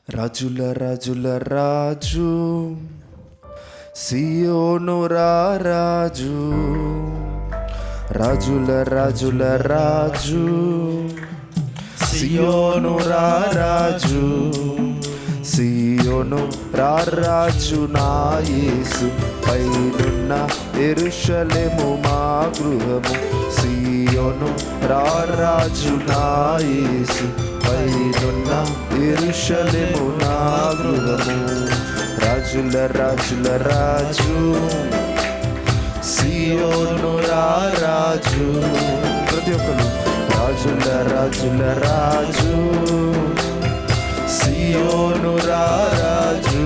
రాజుల రాజుల రాజు సియోను రాజు, రాజుల రాజుల రాజు సియోను రాజు, సియోను రాజు నా యేసు పైనున్న యెరూషలేము మా గృహము. సియోను రాజు నా యేసు పైనున్న యెరూషలేము నా గృహము. రాజుల రాజుల రాజు సియోను రాజు, ప్రతి ఒక్కరు రాజుల రాజుల రాజు సియోను రాజు.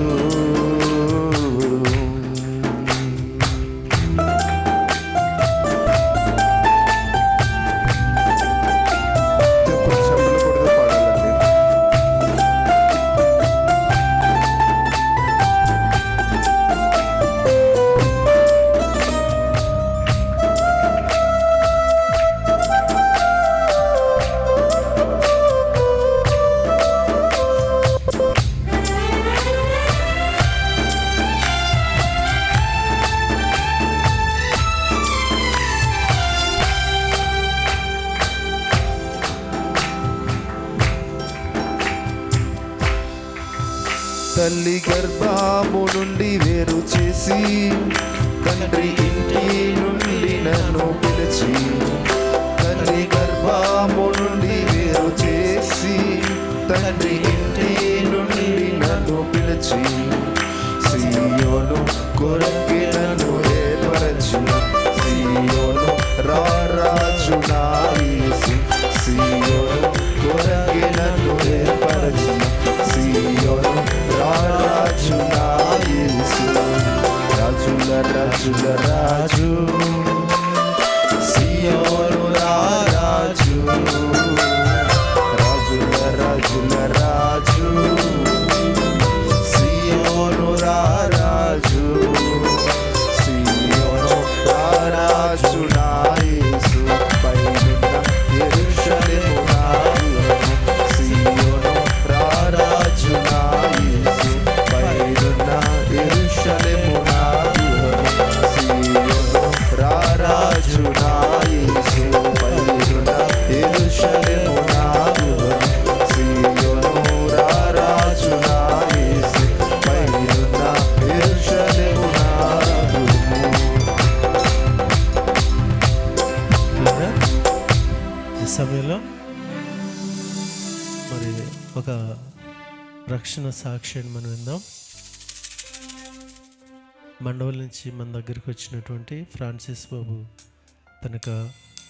తల్లి గర్భము నుండి వేరు చేసి తండ్రి ఇంటి నుండి నన్ను పిలిచి, తల్లి గర్భము నుండి వేరు చేసి తండ్రి ఇంటి నుండి నన్ను పిలిచి, సియోను కొరకే నన్ను ఏర్పరచిన సియోను రాజు నా యేసు, సియోను కొరకే నన్ను ఏర్పరచిన సియోను రాజు నా యేసు. రాజుల రాజుల రాజు సియోను రాజు, రాజుల రాజుల రాజు సియోను రాజు, సియోను రాజు నా యేసు పైనున్న యెరూషలేము నా గృహము. సియోను రాజు నా యేసు పైనున్న యెరూషలేము నా గృహము. సియోను రాజు నా యేసు పైనున్న యెరూషలేము నా గృహము. సియోను రాజు నా యేసు పైనున్న యెరూషలేము నా గృహము. ఈ సమయంలో మరి ఒక రక్షణ సాక్ష్యాన్ని మనం విందాం. మండవల్ నుంచి మన దగ్గరికి వచ్చినటువంటి ఫ్రాన్సిస్ బాబు తన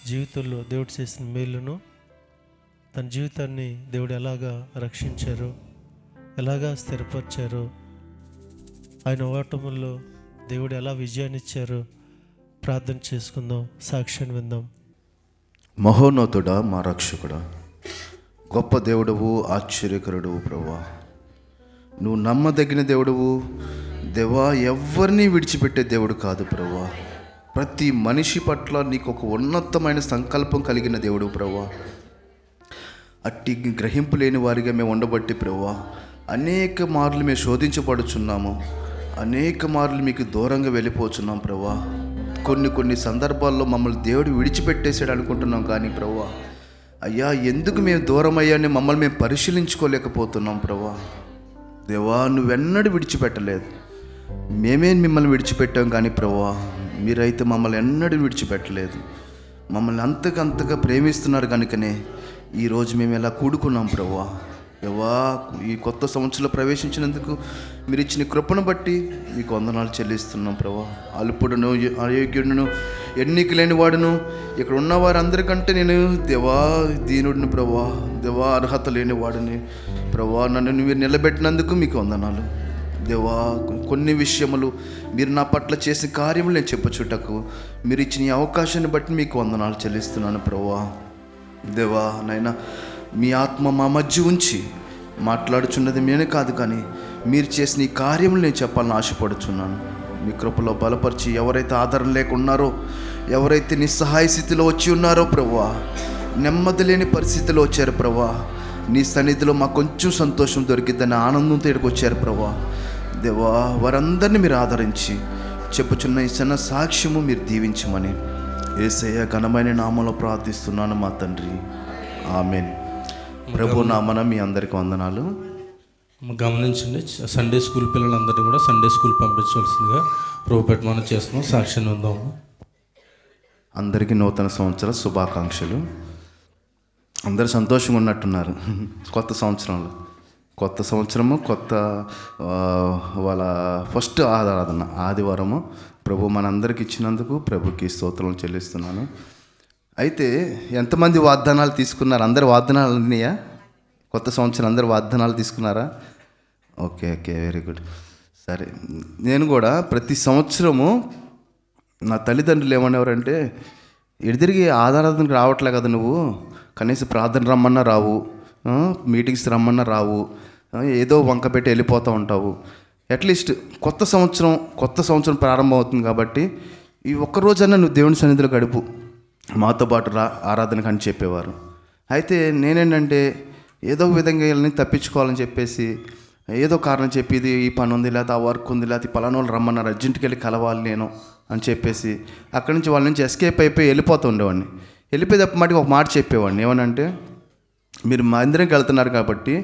జీవితంలో దేవుడు చేసిన మేలును, తన జీవితాన్ని దేవుడు ఎలాగా రక్షించారో, ఎలాగా స్థిరపరిచారో, ఆయన ఓటముల్లో దేవుడు ఎలా విజయాన్ని ఇచ్చారో ప్రార్థన చేసుకుందాం, సాక్ష్యాన్ని విందాం. మహోన్నతుడా, మా రక్షకుడా, గొప్ప దేవుడవు, ఆశ్చర్యకరుడు ప్రభువా, నువ్వు నమ్మదగిన దేవుడవు దేవా. ఎవరిని విడిచిపెట్టే దేవుడు కాదు ప్రభువా. ప్రతి మనిషి పట్ల నీకు ఒక ఉన్నతమైన సంకల్పం కలిగిన దేవుడు ప్రభువా. అట్టి గ్రహింపు లేని వారిగా మేము ఉండబట్టి ప్రభువా, అనేక మార్లు మేము శోధించబడుచున్నాము, అనేక మార్లు మీకు దూరంగా వెళ్ళిపోతున్నాం ప్రభువా. కొన్ని సందర్భాల్లో మమ్మల్ని దేవుడు విడిచిపెట్టేసాడు అనుకుంటున్నాం, కానీ ప్రభువా అయ్యా ఎందుకు మేము దూరం అయ్యాని మమ్మల్ని మేము పరిశీలించుకోలేకపోతున్నాం ప్రభువా. దేవా నువ్వెన్నడూ విడిచిపెట్టలేదు, మేమే మిమ్మల్ని విడిచిపెట్టాం, కానీ ప్రభువా మీరైతే మమ్మల్ని ఎన్నడూ విడిచిపెట్టలేదు. మమ్మల్ని అంతకంతగా ప్రేమిస్తున్నారు కనుకనే ఈరోజు మేము ఎలా కూడుకున్నాం ప్రభువా. దేవా ఈ కొత్త సంవత్సరంలో ప్రవేశించినందుకు మీరు ఇచ్చిన కృపను బట్టి మీకు వందనాలు చెల్లిస్తున్నాం ప్రభువా. అల్పుడును, అయోగ్యుడును, ఎన్నిక లేని వాడును, ఇక్కడ ఉన్న వారందరికంటే నేను దేవా దీనుడిని ప్రభువా. దేవా అర్హత లేని వాడిని ప్రభువా. నన్ను మీరు నిలబెట్టినందుకు మీకు వందనాలు దేవా. కొన్ని విషయములు మీరు నా పట్ల చేసిన కార్యములు నేను చెప్పచుటకు మీరు ఇచ్చిన ఈ అవకాశాన్ని బట్టి మీకు వందనాలు చెల్లిస్తున్నాను ప్రభువా. దేవా నాయనా మీ ఆత్మ మా మధ్య ఉంచి మాట్లాడుచున్నది నేనే కాదు, కానీ మీరు చేసిన ఈ కార్యములు నేను చెప్పాలని ఆశపడుచున్నాను. మీ కృపలో బలపరిచి ఎవరైతే ఆధారం లేకున్నారో, ఎవరైతే నిస్సహాయ స్థితిలో వచ్చి ఉన్నారో ప్రభువా, నెమ్మది లేని పరిస్థితిలో వచ్చారు ప్రభువా, నీ సన్నిధిలో మాకు కొంచెం సంతోషం దొరికిద్దని ఆనందంతో ఇక్కడికి వచ్చారు ప్రభా. దేవా, వారందరినీ మీరు ఆదరించి చెప్పుచున్న ఈ చిన్న సాక్ష్యము మీరు దీవించమని యేసయ్య ఘనమైన నామంలో ప్రార్థిస్తున్నాను మా తండ్రి, ఆమేన్. ప్రభు నామన మీ అందరికి వందనాలు. గమనించండి, సండే స్కూల్ పిల్లలందరినీ కూడా సండే స్కూల్ పంపించవలసిందిగా ప్రభుపేట మనం చేస్తున్నాం. సాక్ష్యం ఉందాము. అందరికీ నూతన సంవత్సర శుభాకాంక్షలు. అందరూ సంతోషంగా ఉన్నట్టున్నారు. కొత్త సంవత్సరంలో, కొత్త సంవత్సరము, కొత్త వాళ్ళ ఫస్ట్ ఆరాధన ఆదివారము ప్రభు మనందరికి ఇచ్చినందుకు ప్రభుకి స్తోత్రం చెల్లిస్తున్నాను. అయితే ఎంతమంది వాగ్దానాలు తీసుకున్నారు? అందరు వాగ్దానాలు ఉన్నాయా? కొత్త సంవత్సరం అందరు వాగ్దానాలు తీసుకున్నారా? Okay, very good. సరే, నేను కూడా ప్రతి సంవత్సరము నా తల్లిదండ్రులు ఏమనేవారంటే, ఎడిదిరిగి ఆరాధనకు రావట్లే కదా నువ్వు, కనీసం ప్రార్థన రమ్మన్నా రావు, మీటింగ్స్ రమ్మన్నా రావు, ఏదో వంక పెట్టి వెళ్ళిపోతూ ఉంటావు. అట్లీస్ట్ కొత్త సంవత్సరం ప్రారంభం అవుతుంది కాబట్టి ఈ ఒక్కరోజన్నా నువ్వు దేవుని సన్నిధిలో గడుపు, మాతో పాటు ఆరాధనకు అని చెప్పేవారు. అయితే నేనేంటంటే ఏదో ఒక విధంగా వీళ్ళని తప్పించుకోవాలని చెప్పేసి ఏదో కారణం చెప్పి ఇది ఈ పని ఉంది, లేకపోతే ఆ వర్క్ ఉంది, లేకపోతే పలానా వాళ్ళు రమ్మన్నారు, అర్జెంట్కి వెళ్ళి కలవాలి నేను అని చెప్పేసి అక్కడి నుంచి వాళ్ళ నుంచి ఎస్కేప్ అయిపోయి వెళ్ళిపోతూ ఉండేవాడిని. వెళ్ళిపోయేటప్పుడు మటుకు ఒక మాట చెప్పేవాడిని, ఏమనంటే, మీరు మందిరంకి వెళ్తున్నారు కాబట్టి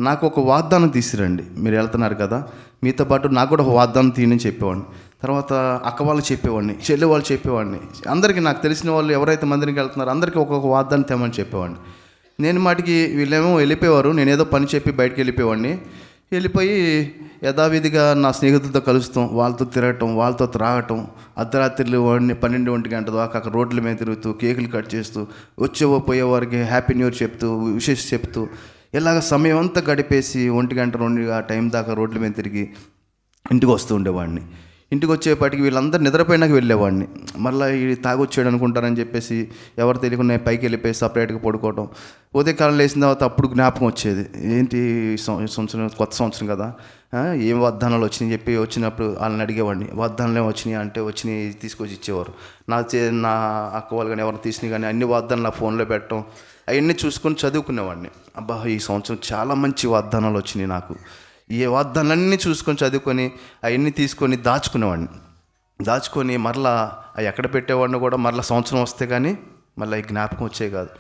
నాకు ఒక వాగ్దానం తీసిరండి. మీరు వెళ్తున్నారు కదా, మీతో పాటు నాకు కూడా ఒక వాగ్దానం తీయని చెప్పేవాడిని. తర్వాత అక్క వాళ్ళు చెప్పేవాడిని, చెల్లి వాళ్ళు చెప్పేవాడిని, అందరికీ నాకు తెలిసిన వాళ్ళు ఎవరైతే మందిరికి వెళ్తున్నారో అందరికీ ఒక్కొక్క వాగ్దానం తేమని చెప్పేవాడిని. నేను మాటికి వీళ్ళేమో వెళ్ళిపోయేవారు, నేనేదో పని చెప్పి బయటికి వెళ్ళిపోయేవాడిని. వెళ్ళిపోయి యథావిధిగా నా స్నేహితులతో కలుస్తాం, వాళ్ళతో తిరగటం, వాళ్ళతో త్రాగటం, అర్ధరాత్రులు 12-1 గంట దాకా అక్కడ రోడ్ల మీద తిరుగుతూ కేకులు కట్ చేస్తూ పోయేవారికి హ్యాపీ న్యూ ఇయర్ చెప్తూ విషెస్ చెప్తూ ఇలాగ సమయం అంతా గడిపేసి 1 గంట 2 టైం దాకా రోడ్ల మీద తిరిగి ఇంటికి వస్తూ ఉండేవాడిని. ఇంటికి వచ్చేపాటికి వీళ్ళందరూ నిద్రపోయినాక వెళ్ళేవాడిని. మళ్ళీ ఈ తాగొచ్చాడు అనుకుంటారని చెప్పేసి ఎవరు తెలియకుండా పైకి వెళ్ళిపోయి సపరేట్గా పడుకోవడం. ఉదయకాలం లేచిన తర్వాత అప్పుడు జ్ఞాపకం వచ్చేది, ఏంటి సంవత్సరం, కొత్త సంవత్సరం కదా, ఏం వాగ్దానాలు వచ్చినాయి చెప్పి వచ్చినప్పుడు వాళ్ళని అడిగేవాడిని. వాగ్దానాలు వచ్చినాయి అంటే వచ్చినాయి తీసుకొచ్చి ఇచ్చేవారు. నా అక్క వాళ్ళు కానీ ఎవరు తీసినాయి కానీ అన్ని వాగ్దానాలు నా ఫోన్లో పెట్టడం, అవన్నీ చూసుకొని చదువుకునేవాడిని. అబ్బా, ఈ సంవత్సరం చాలా మంచి వాగ్దానాలు వచ్చినాయి నాకు. ఈ వాగ్దానాలన్నీ చూసుకొని చదువుకొని అవన్నీ తీసుకొని దాచుకొని మరలా అవి ఎక్కడ పెట్టేవాడిని కూడా మరలా సంవత్సరం వస్తే కానీ మళ్ళీ ఈ జ్ఞాపకం వచ్చేవి కాదు.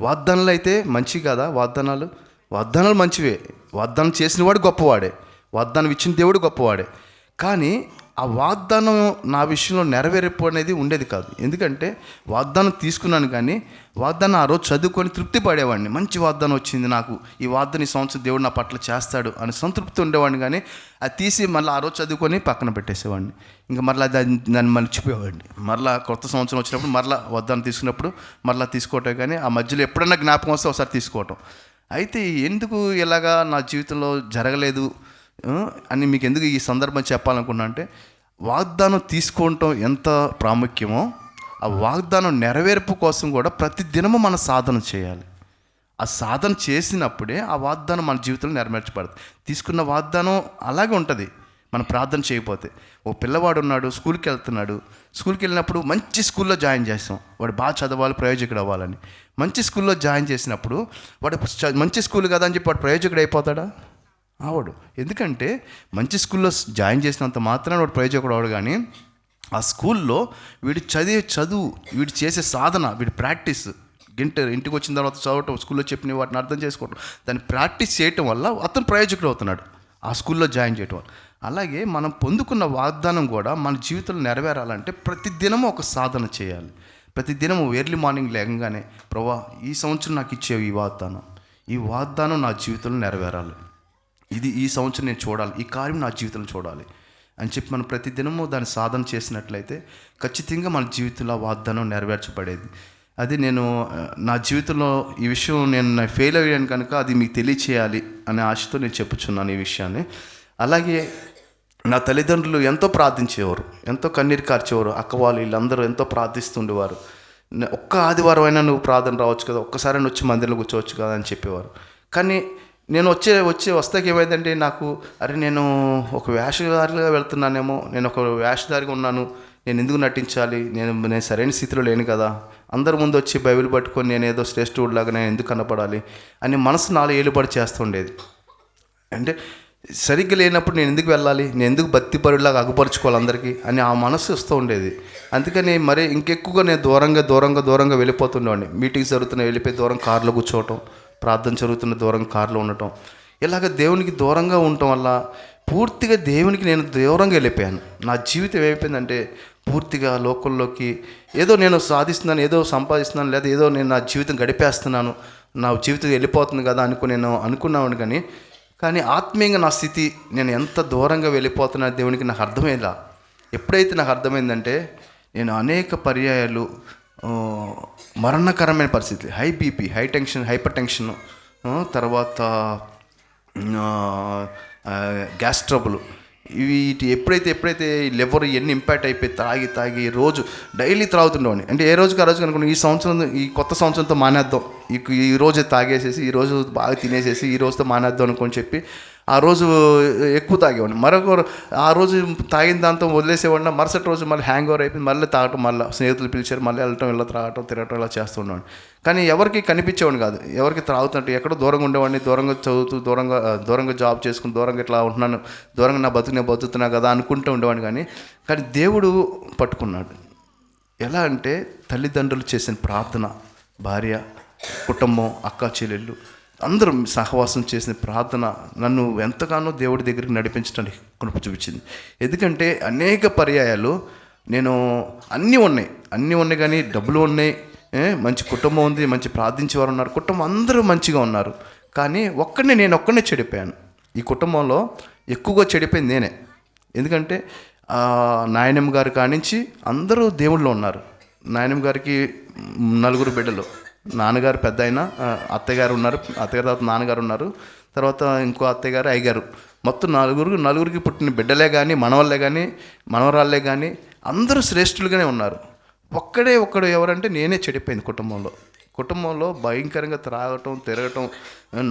వాగ్దానాలు అయితే మంచివి కదా, వాగ్దానాలు మంచివే, వాగ్దానం చేసిన వాడు గొప్పవాడే, వాగ్దానం ఇచ్చిన దేవుడు గొప్పవాడే. కానీ ఆ వాగ్దానం నా విషయంలో నెరవేర్పు అనేది ఉండేది కాదు. ఎందుకంటే వాగ్దానం తీసుకున్నాను కానీ వాగ్దానం ఆ రోజు చదువుకొని తృప్తి పడేవాడిని. మంచి వాగ్దానం వచ్చింది నాకు, ఈ వాగ్దానం ఈ సంవత్సరం దేవుడు నా పట్ల చేస్తాడు అని సంతృప్తి ఉండేవాడిని. కానీ అది తీసి మళ్ళీ ఆ రోజు చదువుకొని పక్కన పెట్టేసేవాడిని. ఇంకా మరలా దాన్ని మర్చిపోయేవాడిని. మరలా కొత్త సంవత్సరం వచ్చినప్పుడు మరలా వాగ్దానం తీసుకున్నప్పుడు మరలా తీసుకోవటం, కానీ ఆ మధ్యలో ఎప్పుడన్నా జ్ఞాపకం వస్తే ఒకసారి తీసుకోవటం. అయితే ఎందుకు ఇలాగా నా జీవితంలో జరగలేదు అని మీకు ఎందుకు ఈ సందర్భం చెప్పాలనుకున్నా అంటే, వాగ్దానం తీసుకోవటం ఎంత ప్రాముఖ్యమో ఆ వాగ్దానం నెరవేర్పు కోసం కూడా ప్రతి దినము మనం సాధన చేయాలి. ఆ సాధన చేసినప్పుడే ఆ వాగ్దానం మన జీవితంలో నెరవేర్చబడుతుంది. తీసుకున్న వాగ్దానం అలాగే ఉంటుంది మనం ప్రార్థన చేయకపోతే. ఓ పిల్లవాడు ఉన్నాడు, స్కూల్కి వెళ్ళినప్పుడు మంచి స్కూల్లో జాయిన్ చేస్తాం, వాడు బాగా చదవాలి, ప్రయోజకుడు అవ్వాలని. మంచి స్కూల్లో జాయిన్ చేసినప్పుడు వాడు మంచి స్కూల్ కదా అని చెప్పి వాడు ప్రయోజకుడు అయిపోతాడా? అవడు. ఎందుకంటే మంచి స్కూల్లో జాయిన్ చేసినంత మాత్రాన వాడు ప్రయోజకుడు అవడు. కానీ ఆ స్కూల్లో వీడు చదువు, వీడు చేసే సాధన, వీడి ప్రాక్టీస్, ఇంటికి వచ్చిన తర్వాత చదవటం, స్కూల్లో చెప్పిన వాటిని అర్థం చేసుకోవటం, దాన్ని ప్రాక్టీస్ చేయటం వల్ల అతను ప్రయోజకుడు అవుతున్నాడు ఆ స్కూల్లో జాయిన్ చేయటం వల్ల. అలాగే మనం పొందుకున్న వాగ్దానం కూడా మన జీవితంలో నెరవేరాలంటే ప్రతిదినము ఒక సాధన చేయాలి. ప్రతిదినము ఎర్లీ మార్నింగ్ లేకగానే, ప్రభా ఈ సంవత్సరం నాకు ఇచ్చేవి ఈ వాగ్దానం నా జీవితంలో నెరవేరాలి, ఈ సంవత్సరం నేను చూడాలి, ఈ కార్యం నా జీవితంలో చూడాలి అని చెప్పి మనం ప్రతిదినము దాన్ని సాధన చేసినట్లయితే ఖచ్చితంగా మన జీవితంలో వాగ్దానం నెరవేర్చబడేది. అది నేను నా జీవితంలో ఈ విషయం నేను ఫెయిల్ అయ్యాను కనుక అది మీకు తెలియచేయాలి అనే ఆశతో నేను చెప్పుచున్నాను ఈ విషయాన్ని. అలాగే నా తల్లిదండ్రులు ఎంతో ప్రార్థించేవారు, ఎంతో కన్నీరు కార్చేవారు. అక్క వాళ్ళు వీళ్ళందరూ ఎంతో ప్రార్థిస్తుండేవారు. ఒక్క ఆదివారం అయినా నువ్వు ప్రార్థన రావచ్చు కదా, ఒక్కసారి వచ్చి మందిరంలో కూర్చోవచ్చు కదా అని చెప్పేవారు. కానీ నేను వస్తాకి ఏమైందంటే నాకు, నేను ఒక వేషధారిగా వెళ్తున్నానేమో, నేను ఒక వేషధారిగా ఉన్నాను, నేను ఎందుకు నటించాలి, నేను సరైన స్థితిలో లేను కదా, అందరి ముందు వచ్చి బైబిల్ పట్టుకొని నేను ఏదో శ్రేష్ఠుడిలాగా నేను ఎందుకు కనపడాలి అని మనసు నాలో ఏలుబడి చేస్తుండేది. అంటే సరిగ్గా లేనప్పుడు నేను ఎందుకు వెళ్ళాలి, నేను ఎందుకు భక్తిపరులాగా అగుపరుచుకోవాలి అందరికీ అని ఆ మనసు వస్తూ ఉండేది. అందుకని మరి ఇంకెక్కువగా నేను దూరంగా వెళ్ళిపోతుండేవాడిని. మీటింగ్స్ జరుగుతున్న వెళ్ళిపోయి దూరం కారులో కూర్చోవటం, ప్రార్థన జరుగుతున్న దూరం కారులో ఉండటం, ఇలాగ దేవునికి దూరంగా ఉండటం వల్ల పూర్తిగా దేవునికి నేను దూరంగా వెళ్ళిపోయాను. నా జీవితం ఏమైపోయిందంటే పూర్తిగా లోకంలోకి ఏదో నేను సాధిస్తున్నాను, ఏదో సంపాదిస్తున్నాను, లేదా ఏదో నేను నా జీవితం గడిపేస్తున్నాను, నా జీవితం వెళ్ళిపోతుంది కదా నేను అనుకున్నాను. కానీ ఆత్మీయంగా నా స్థితి నేను ఎంత దూరంగా వెళ్ళిపోతున్నా దేవునికి నాకు అర్థమయ్యేలా. ఎప్పుడైతే నాకు అర్థమైందంటే నేను అనేక పర్యాయాలు మరణకరమైన పరిస్థితి, హై బీపీ, హైపర్ టెన్షన్, తర్వాత గ్యాస్ ట్రబుల్, వీటి ఎప్పుడైతే లివర్ ఎన్ని ఇంపాక్ట్ అయిపోయి తాగి రోజు డైలీ త్రాగుతుండేవాడిని. అంటే ఏ రోజుకి ఆ రోజుకి అనుకున్నాను, ఈ కొత్త సంవత్సరంతో మానేద్దాం, ఈ రోజు తాగేసేసి ఈ రోజు బాగా తినేసేసి ఈ రోజుతో మానేద్దాం అనుకొని చెప్పి ఆ రోజు ఎక్కువ తాగేవాడిని. ఆ రోజు తాగిన దాంతో వదిలేసేవాడిని. మరుసటి రోజు మళ్ళీ హ్యాంగ్ ఓవర్ అయిపోయింది, మళ్ళీ తాగటం, మళ్ళీ స్నేహితులు పిలిచారు, మళ్ళీ వెళ్ళటం, ఇలా త్రాగటం, తిరగటం, ఇలా చేస్తుండేవాడిని. కానీ ఎవరికి కనిపించేవాడిని కాదు, ఎవరికి త్రాగుతున్నట్టు. ఎక్కడో దూరంగా ఉండేవాడిని, దూరంగా చదువుతూ దూరంగా జాబ్ చేసుకుని దూరంగా ఇట్లా ఉంటున్నాను, దూరంగా నా బతుకుతున్నా కదా అనుకుంటూ ఉండేవాడిని. కానీ దేవుడు పట్టుకున్నాడు. ఎలా అంటే తల్లిదండ్రులు చేసిన ప్రార్థన, భార్య, కుటుంబం, అక్క చెల్లెళ్ళు అందరూ సహవాసం చేసిన ప్రార్థన నన్ను ఎంతగానో దేవుడి దగ్గరికి నడిపించడానికి కృప చూపించింది. ఎందుకంటే అనేక పర్యాయాలు నేను అన్నీ ఉన్నాయి కానీ డబ్బులు ఉన్నాయి, మంచి కుటుంబం ఉంది, మంచి ప్రార్థించేవారు ఉన్నారు, కుటుంబం అందరూ మంచిగా ఉన్నారు. కానీ నేను ఒక్కనే చెడిపోయాను. ఈ కుటుంబంలో ఎక్కువగా చెడిపోయింది నేనే. ఎందుకంటే నాయనమ్మ గారి కానించి అందరూ దేవుళ్ళు ఉన్నారు. నాయనమ్మ గారికి 4 బిడ్డలు, నాన్నగారు పెద్ద ఆయన, అత్తగారు ఉన్నారు, అత్తగారు తర్వాత నాన్నగారు ఉన్నారు, తర్వాత ఇంకో అత్తగారు, అయ్యగారు, మొత్తం నలుగురికి పుట్టిన బిడ్డలే కానీ, మనవళ్ళే కానీ, మనవరాళ్ళే కానీ అందరూ శ్రేష్ఠులుగానే ఉన్నారు. ఒక్కడు ఎవరంటే నేనే చెడిపోయింది. కుటుంబంలో భయంకరంగా త్రాగటం, తిరగటం,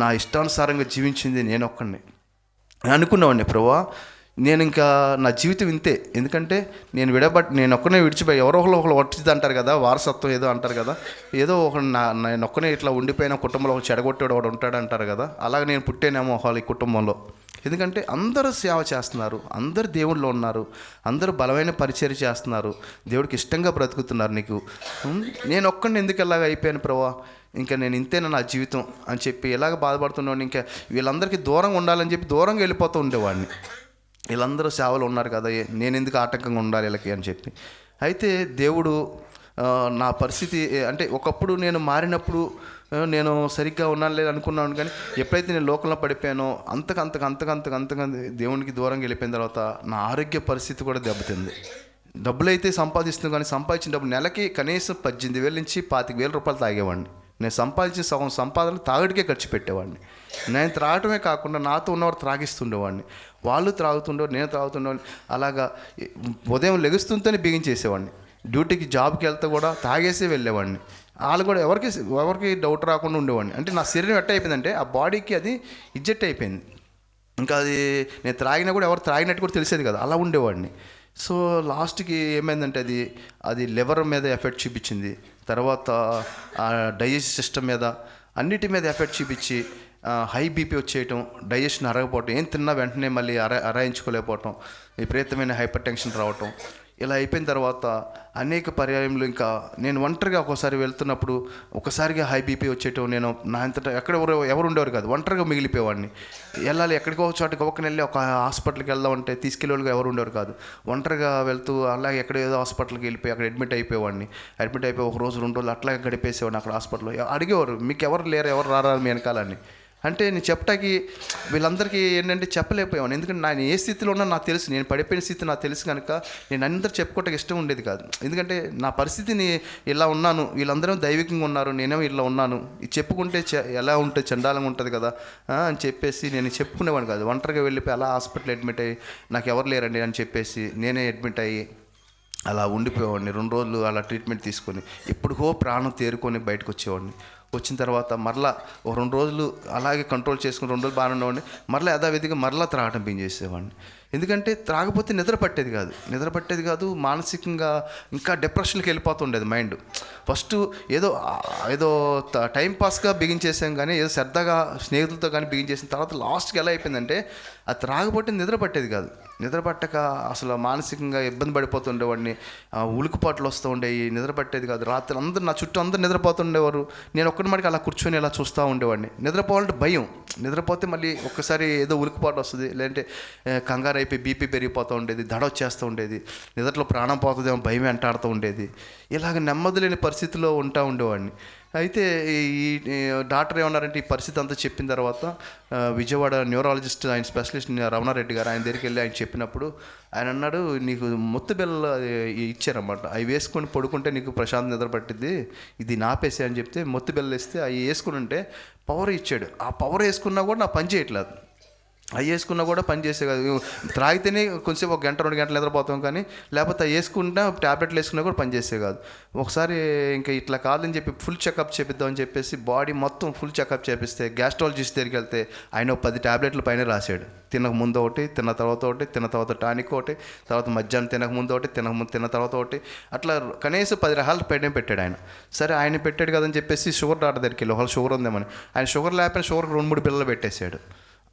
నా ఇష్టానుసారంగా జీవించింది నేను ఒక్కడిని. అనుకున్నామండి, ప్రభువా నేను ఇంకా నా జీవితం ఇంతే. ఎందుకంటే నేను ఒక్కనే విడిచిపోయి, ఎవరో ఒకరు వచ్చింది అంటారు కదా, వారసత్వం ఏదో అంటారు కదా, ఏదో నేను ఒక్కనే ఇట్లా ఉండిపోయిన కుటుంబంలో ఒక చెడగొట్టాడు ఒకడు ఉంటాడు అంటారు కదా, అలాగే నేను పుట్టానేమో ఈ కుటుంబంలో. ఎందుకంటే అందరూ సేవ చేస్తున్నారు, అందరు దేవుళ్ళు ఉన్నారు, అందరూ బలమైన పరిచర్య చేస్తున్నారు, దేవుడికి ఇష్టంగా బ్రతుకుతున్నారు. నేను ఒక్కడిని ఎందుకు ఎలాగ అయిపోయాను ప్రభువా, ఇంకా నేను ఇంతేనా నా జీవితం అని చెప్పి ఎలాగ బాధపడుతున్నాను. ఇంకా వీళ్ళందరికీ దూరంగా ఉండాలని చెప్పి దూరంగా వెళ్ళిపోతూ ఉండేవాడిని. వీళ్ళందరూ సేవలు ఉన్నారు కదా, నేను ఎందుకు ఆటంకంగా ఉండాలి వీళ్ళకి అని చెప్పి. అయితే దేవుడు నా పరిస్థితి అంటే ఒకప్పుడు నేను మారినప్పుడు నేను సరిగ్గా ఉన్నాను లేదు అనుకున్నాను. కానీ ఎప్పుడైతే నేను లోకంలో పడిపోయానో అంతకంతగా దేవునికి దూరంగా వెళ్ళిపోయిన తర్వాత నా ఆరోగ్య పరిస్థితి కూడా దెబ్బతింది. డబ్బులు అయితే సంపాదిస్తున్నాను, కానీ సంపాదించిన డబ్బులు నెలకి కనీసం 18,000 నుంచి 25,000 రూపాయలు తాగేవాడిని. నేను సంపాదించిన సగం సంపాదన తాగడికే ఖర్చు పెట్టేవాడిని. నేను త్రాగటమే కాకుండా నాతో ఉన్నవారు త్రాగిస్తుండేవాడిని, వాళ్ళు త్రాగుతుండేవారు, నేను త్రాగుతుండేవాడిని. అలాగా ఉదయం లెగుస్తుంటేనే బిగించేసేవాడిని. డ్యూటీకి జాబ్కి వెళ్తే కూడా తాగేసే వెళ్ళేవాడిని. వాళ్ళు కూడా ఎవరికి డౌట్ రాకుండా ఉండేవాడిని. అంటే నా శరీరం ఎట్ట అయిపోయిందంటే ఆ బాడీకి అది ఇజ్జెట్ అయిపోయింది. ఇంకా అది నేను త్రాగినా కూడా ఎవరు త్రాగినట్టు కూడా తెలిసేది కదా, అలా ఉండేవాడిని. సో లాస్ట్కి ఏమైందంటే అది లివర్ మీద ఎఫెక్ట్ చూపించింది, తర్వాత డైజెస్ట్ సిస్టమ్ మీద, అన్నిటి మీద ఎఫెక్ట్ చూపించి హై బీపీ వచ్చేయటం, డైజెషన్ అరగపోవటం, ఏం తిన్నా వెంటనే మళ్ళీ అరాయించుకోలేకపోవటం, విపరీతమైన హైపర్ టెన్షన్ రావటం, ఇలా అయిపోయిన తర్వాత అనేక పర్యాయంలో ఇంకా నేను ఒంటరిగా ఒకసారి వెళ్తున్నప్పుడు ఒకసారిగా హై బీపీ వచ్చేయటం, నేను నా అంతటా ఎవరు ఉండేవారు కాదు, ఒంటరిగా మిగిలిపోయేవాడిని. వెళ్ళాలి ఎక్కడికో చోటకి వెళ్ళి ఒక హాస్పిటల్కి వెళ్దామంటే తీసుకెళ్ళేవాళ్ళుగా ఎవరు ఉండేవారు కాదు. ఒంటరిగా వెళ్తూ అలాగే ఎక్కడ ఏదో హాస్పిటల్కి వెళ్ళిపోయి అక్కడ అడ్మిట్ అయిపోయి ఒక రోజు 2 రోజులు అట్లాగే గడిపేసేవాడిని అక్కడ హాస్పిటల్లో. అడిగేవారు, మీకు ఎవరు లేరు, ఎవరు రారా మీ వెనకాలని. అంటే నేను చెప్పటానికి వీళ్ళందరికీ ఏంటంటే చెప్పలేకపోయాను. ఎందుకంటే నేను ఏ స్థితిలో ఉన్నా నాకు తెలుసు, నేను పడిపోయిన స్థితి నాకు తెలుసు కనుక నేను అందరూ చెప్పుకోవటానికి ఇష్టం ఉండేది కాదు. ఎందుకంటే నా పరిస్థితిని ఇలా ఉన్నాను, వీళ్ళందరూ దైవికంగా ఉన్నారు, నేనేమో ఇలా ఉన్నాను, ఇది చెప్పుకుంటే ఎలా ఉంటుంది, చండాలంగా ఉంటుంది కదా అని చెప్పేసి నేను చెప్పుకునేవాడిని కాదు. ఒంటరిగా వెళ్ళిపోయి అలా హాస్పిటల్ అడ్మిట్ అయ్యి నాకు ఎవరు లేరండి అని చెప్పేసి నేనే అడ్మిట్ అయ్యి అలా ఉండిపోయేవాడిని. 2 రోజులు అలా ట్రీట్మెంట్ తీసుకొని ఎప్పుడుకో ప్రాణం తేరుకొని బయటకు వచ్చేవాడిని. వచ్చిన తర్వాత మరలా 2 రోజులు అలాగే కంట్రోల్ చేసుకుని 2 రోజులు బాగానే ఉండేవాడిని. మరలా యథావిధిగా మరలా త్రాగటం చేసేవాడిని. ఎందుకంటే త్రాగపోతే నిద్ర పట్టేది కాదు, మానసికంగా ఇంకా డిప్రెషన్కి వెళ్ళిపోతుండేది మైండ్. ఫస్ట్ ఏదో టైం పాస్గా బిగించేసాం కానీ, ఏదో సరదాగా స్నేహితులతో కానీ బిగించేసిన తర్వాత లాస్ట్కి ఎలా అయిపోయిందంటే అది త్రాగపోతే నిద్ర పట్టక అసలు మానసికంగా ఇబ్బంది పడిపోతుండేవాడిని. ఉలుకుపాట్లు వస్తూ ఉండేవి, నిద్ర పట్టేది కాదు. రాత్రి అందరూ నా చుట్టూ అందరూ నిద్రపోతుండేవారు, నేను ఒక్కడి మటుకు అలా కూర్చొని ఇలా చూస్తూ ఉండేవాడిని. నిద్రపోవాలంటే భయం, నిద్రపోతే మళ్ళీ ఒక్కసారి ఏదో ఉలికిపాటు వస్తుంది, లేదంటే కంగారు అయిపోయి బీపీ పెరిగిపోతూ ఉండేది, దడ వచ్చేస్తూ ఉండేది, నిద్రలో ప్రాణం పోతుందేమో భయం వెంటాడుతూ ఉండేది. ఇలాగ నెమ్మది లేని పరిస్థితిలో ఉండేవాడిని. అయితే ఈ డాక్టర్ ఏమన్నారంటే, ఈ పరిస్థితి అంతా చెప్పిన తర్వాత విజయవాడ న్యూరాలజిస్ట్, ఆయన స్పెషలిస్ట్ రమణారెడ్డి గారు, ఆయన దగ్గరికి వెళ్ళి ఆయన చెప్పినప్పుడు ఆయన అన్నాడు, నీకు మొత్తు బిళ్ళ ఇచ్చారన్నమాట, అవి వేసుకొని పడుకుంటే నీకు ప్రశాంత నిద్ర పట్టిద్ది, ఇది నాపేసే అని చెప్తే మొత్తు బిళ్ళలు వేస్తే అవి వేసుకుని ఉంటే పవర్ ఇచ్చాడు. ఆ పవర్ వేసుకున్నా కూడా నా పని చేయట్లేదు, అవి వేసుకున్నా కూడా పని చేసే కాదు. త్రాగితేనే కొంచెం 1 గంట 2 గంటలు నిద్రపోతాం, కానీ లేకపోతే అవి వేసుకుంటా ట్యాబ్లెట్లు వేసుకున్నా కూడా పని చేసే కాదు. ఒకసారి ఇంకా ఇట్లా కాదని చెప్పి ఫుల్ చెకప్ చేపిద్దామని చెప్పేసి బాడీ మొత్తం ఫుల్ చెకప్ చేపిస్తే గ్యాస్ట్రాలజిస్ట్ దగ్గరికి వెళ్తే ఆయన 10 ట్యాబ్లెట్లు పైన రాశాడు. తినక ముందు ఒకటి, తిన్న తర్వాత ఒకటి, తిన్న తర్వాత టానిక్ ఒకటి, తర్వాత మధ్యాహ్నం తినక ముందు ఒకటి, తిన్న తర్వాత ఒకటి, అట్లా కనీసం 10 రకాలు పెట్టాడు ఆయన. సరే ఆయన పెట్టాడు కదని చెప్పేసి షుగర్ డాక్టర్ దగ్గరికి వెళ్ళి, ఒకవేళ షుగర్ ఉందేమని, ఆయన షుగర్ లేకపోయినా షుగర్ 2-3 బిళ్ళలు పెట్టేశాడు.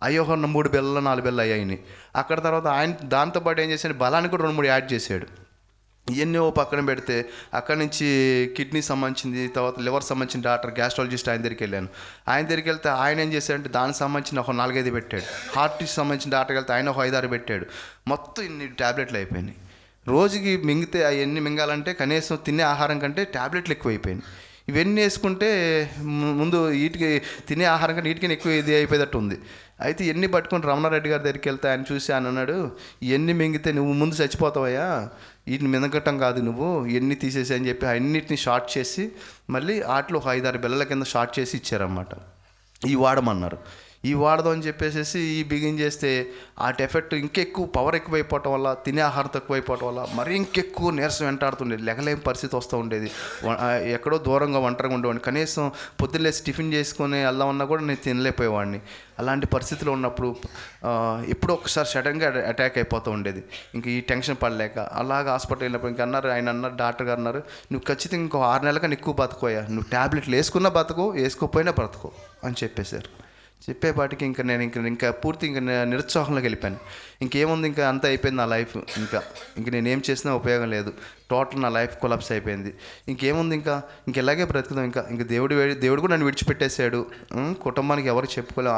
అయ్యో 3 బిళ్ళలు 4 బిళ్ళలు అయ్యాయి. అక్కడ తర్వాత ఆయన దాంతోపాటు ఏం చేశాడు, బలానికి కూడా 2-3 యాడ్ చేశాడు. ఇవన్నీ పక్కన పెడితే అక్కడి నుంచి కిడ్నీ సంబంధించింది, తర్వాత లివర్ సంబంధించిన డాక్టర్ గ్యాస్ట్రాలజిస్ట్ ఆయన దగ్గరికి వెళ్ళాను. ఆయన దగ్గరికి వెళ్తే ఆయన ఏం చేశాడంటే దానికి సంబంధించిన 4-5 పెట్టాడు. హార్ట్కి సంబంధించిన డాక్టర్కి వెళ్తే ఆయన 5-6 పెట్టాడు. మొత్తం ఇన్ని ట్యాబ్లెట్లు అయిపోయినాయి. రోజుకి మింగితే అవన్నీ మింగాలంటే కనీసం తినే ఆహారం కంటే ట్యాబ్లెట్లు ఎక్కువైపోయినాయి. ఇవన్నీ వేసుకుంటే ముందు వీటికి తినే ఆహారం కంటే వీటికి ఎక్కువ ఇది అయిపోయేటట్టు ఉంది. అయితే ఇవన్నీ పట్టుకొని రమణారెడ్డి గారి దగ్గరికి వెళ్తే ఆయన చూసి ఆయన అన్నాడు, ఇవన్నీ మింగితే నువ్వు ముందు చచ్చిపోతావయ్యా, వీటిని మింగటం కాదు, నువ్వు ఇవన్నీ తీసేసి అని చెప్పి అన్నిటిని షార్ట్ చేసి మళ్ళీ వాటిలో 5-6 బిళ్ళల కింద షార్ట్ చేసి ఇచ్చారన్నమాట. ఇవి వాడమన్నారు. ఇవి వాడదాం అని చెప్పేసి ఈ బిగిన్ చేస్తే వాటి ఎఫెక్ట్ ఇంకెక్కువ పవర్ ఎక్కువైపోవటం వల్ల, తినే ఆహారం తక్కువైపోవటం వల్ల మరీ ఇంకెక్కువ నీరసం వెంటాడుతుండేది, లెగలేని పరిస్థితి వస్తూ ఉండేది. ఎక్కడో దూరంగా ఒంటరిగా ఉండేవాడిని. కనీసం పొద్దున్నేసి టిఫిన్ చేసుకొని వెళ్దామన్నా కూడా నేను తినలేకపోయేవాడిని. అలాంటి పరిస్థితిలో ఉన్నప్పుడు ఎప్పుడో ఒకసారి సడన్గా అటాక్ అయిపోతూ ఉండేది. ఇంక ఈ టెన్షన్ పడలేక అలాగ హాస్పిటల్ వెళ్ళినప్పుడు ఆయన అన్నారు డాక్టర్ గారు అన్నారు, నువ్వు ఖచ్చితంగా ఇంకో 6 నెలల కన్నా ఎక్కువ బతుకోయా, నువ్వు ట్యాబ్లెట్లు వేసుకున్నా బతుకో, వేసుకోపోయినా బ్రతుకో అని చెప్పేశారు. చెప్పేపాటికి నేను ఇంకా పూర్తి నిరుత్సాహంలోకి వెళ్ళిపోయాను. ఇంకేముంది, ఇంకా అంతా అయిపోయింది నా లైఫ్. ఇంక నేనేం చేసినా ఉపయోగం లేదు, టోటల్ నా లైఫ్ కొలాప్స్ అయిపోయింది. ఇంకేముంది, ఇంక ఇలాగే బ్రతుకుదాం. ఇంకా దేవుడు కూడా నన్ను విడిచిపెట్టేశాడు. కుటుంబానికి ఎవరు చెప్పుకోలేదు,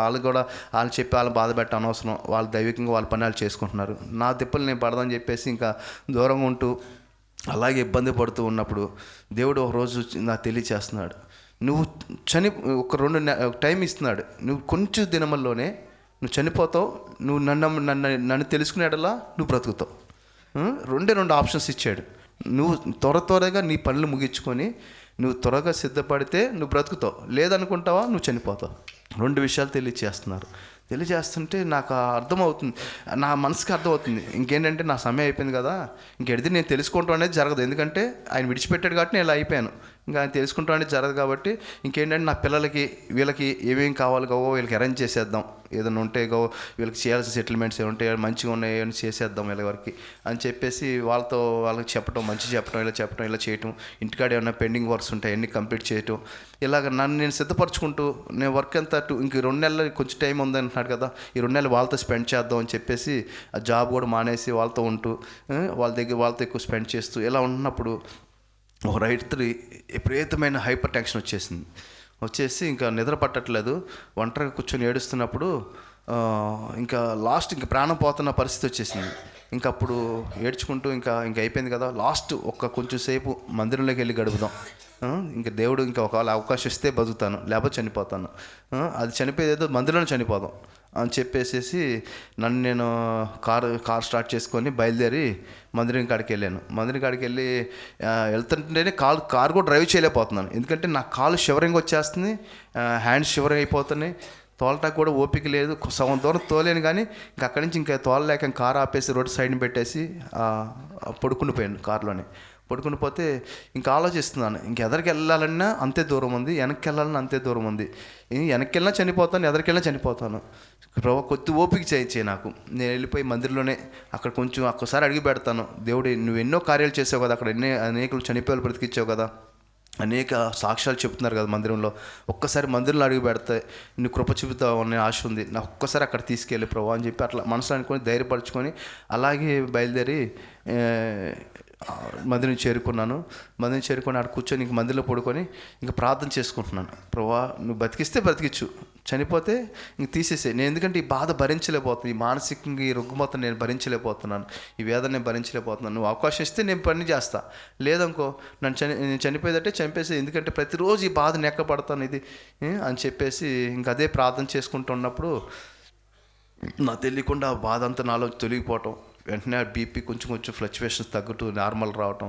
వాళ్ళు చెప్పి వాళ్ళని బాధ పెట్ట అనవసరం, వాళ్ళు దైవికంగా వాళ్ళ పని వాళ్ళు చేసుకుంటున్నారు. నా తిప్పలు నేను పడదని చెప్పేసి ఇంకా దూరంగా ఉంటూ అలాగే ఇబ్బంది పడుతూ ఉన్నప్పుడు దేవుడు ఒక రోజు నాకు తెలియచేస్తున్నాడు, నువ్వు ఒక 2 టైం ఇస్తున్నాడు, నువ్వు కొంచెం దినముల్లోనే నువ్వు చనిపోతావు, నువ్వు నన్ను తెలుసుకునేటలా నువ్వు బ్రతుకుతావు. 2 ఆప్షన్స్ ఇచ్చాడు. నువ్వు త్వరగా నీ పనులు ముగించుకొని నువ్వు త్వరగా సిద్ధపడితే నువ్వు బ్రతుకుతావు, లేదనుకుంటావా నువ్వు చనిపోతావు. 2 విషయాలు తెలియజేస్తుంటే నాకు అర్థమవుతుంది, నా మనసుకి అర్థమవుతుంది. ఇంకేంటంటే నా సమయం అయిపోయింది కదా, ఇంకెడిది నేను తెలుసుకుంటాం అనేది జరగదు. ఎందుకంటే ఆయన విడిచిపెట్టాడు కాబట్టి నేను ఇలా అయిపోయాను. ఇంకా ఆయన తెలుసుకుంటాం అనేది జరగదు కాబట్టి ఇంకేంటంటే నా పిల్లలకి వీళ్ళకి ఏమేమి కావాలి వీళ్ళకి అరేంజ్ చేసేద్దాం, ఏదైనా ఉంటే వీళ్ళకి చేయాల్సిన సెటిల్మెంట్స్ ఏమి ఉంటాయి, మంచిగా ఉన్నాయి ఏమైనా చేసేద్దాం వీళ్ళ వరకు అని చెప్పేసి వాళ్ళకి చెప్పడం, ఇలా చేయటం, ఇంటికాడ ఏమైనా పెండింగ్ వర్క్స్ ఉంటాయి అన్నీ కంప్లీట్ చేయటం, ఇలాగ నన్ను నేను సిద్ధపరచుకుంటూ నేను వర్క్ అంతా ఇంక 2 నెలలు కొంచెం టైం ఉంది అంటున్నాడు కదా, ఈ 2 నెలలు వాళ్ళతో స్పెండ్ చేద్దాం అని చెప్పేసి ఆ జాబ్ కూడా మానేసి వాళ్ళతో ఉంటూ వాళ్ళతో ఎక్కువ స్పెండ్ చేస్తూ ఇలా ఉన్నప్పుడు ఒక రైతు విపరీతమైన హైపర్ టెన్షన్ వచ్చేసి ఇంకా నిద్ర పట్టట్లేదు, ఒంటరిగా కూర్చొని ఏడుస్తున్నప్పుడు ఇంకా ప్రాణం పోతున్న పరిస్థితి వచ్చేసింది. ఇంకా అప్పుడు ఏడ్చుకుంటూ ఇంకా అయిపోయింది కదా, లాస్ట్ కొంచెం సేపు మందిరంలోకి వెళ్ళి గడుపుదాం, ఇంకా దేవుడు ఇంకా ఒకవేళ అవకాశం ఇస్తే బతుకుతాను, లేకపోతే చనిపోతాను, అది చనిపోయేదేదో మందిరంలో చనిపోదాం అని చెప్పేసి నేను కార్ స్టార్ట్ చేసుకొని బయలుదేరి మందిరం కాడికి వెళ్ళాను. మందిరం కాడికి వెళ్ళి వెళ్తుంటేనే కారు కూడా డ్రైవ్ చేయలేకపోతున్నాను, ఎందుకంటే నా కాలు షివరింగ్ వచ్చేస్తుంది, హ్యాండ్స్ షివరింగ్ అయిపోతున్నాయి, తోలటానికి కూడా ఓపిక లేదు, సగం దూరం తోలేను. కానీ ఇంకా అక్కడి నుంచి ఇంకా తోలలేక కారు ఆపేసి రోడ్డు సైడ్ని పెట్టేసి పడుకునిపోయాను. కారులోనే పడుకునిపోతే ఇంకా ఆలోచిస్తున్నాను, ఎదరికి వెళ్ళాలన్నా అంతే దూరం ఉంది, వెనక్కి వెళ్ళాలన్నా అంతే దూరం ఉంది, వెనక్కి వెళ్ళినా చనిపోతాను, ఎదరికి వెళ్ళినా చనిపోతాను. ప్రభా కొద్ది ఓపిక చేయించే నాకు. నేను వెళ్ళిపోయి మందిరంలోనే అక్కడ కొంచెం ఒక్కసారి అడిగి పెడతాను, దేవుడు నువ్వు ఎన్నో కార్యాలు చేసావు కదా, అక్కడ అనేకులు చనిపోయాలు బ్రతికించావు కదా, అనేక సాక్ష్యాలు చెప్తున్నారు కదా మందిరంలో, ఒక్కసారి మందిరంలో అడిగి పెడితే నువ్వు కృప చూపుతావు అనే ఆశ ఉంది, నాకు ఒక్కసారి అక్కడ తీసుకెళ్ళి ప్రభు అని చెప్పి అట్లా మనసులో అనుకొని ధైర్యపరచుకొని అలాగే బయలుదేరి మందిరం చేరుకున్నాను. మందిరం చేరుకొని అక్కడ కూర్చొని ఇంక మందిరంలో పడుకొని ఇంకా ప్రార్థన చేసుకుంటున్నాను. ప్రభా నువ్వు బతికిస్తే బ్రతికిచ్చు, చనిపోతే ఇంక తీసేసే. నేను ఎందుకంటే ఈ బాధ భరించలేకపోతున్నాను, ఈ మానసికంగా ఈ రుగ్మతను నేను భరించలేకపోతున్నాను, ఈ వేదన నేను భరించలేకపోతున్నాను. నువ్వు అవకాశం ఇస్తే నేను పని చేస్తా, లేదనుకో నేను చనిపోయేదంటే చంపేసి, ఎందుకంటే ప్రతిరోజు ఈ బాధ నెక్కపడతాను ఇది అని చెప్పేసి ఇంక అదే ప్రార్థన చేసుకుంటున్నప్పుడు నాకు తెలియకుండా ఆ బాధ అంతా నాలో తొలగిపోవటం, వెంటనే ఆ బీపీ కొంచెం ఫ్లక్చువేషన్స్ తగ్గుతూ నార్మల్ రావటం,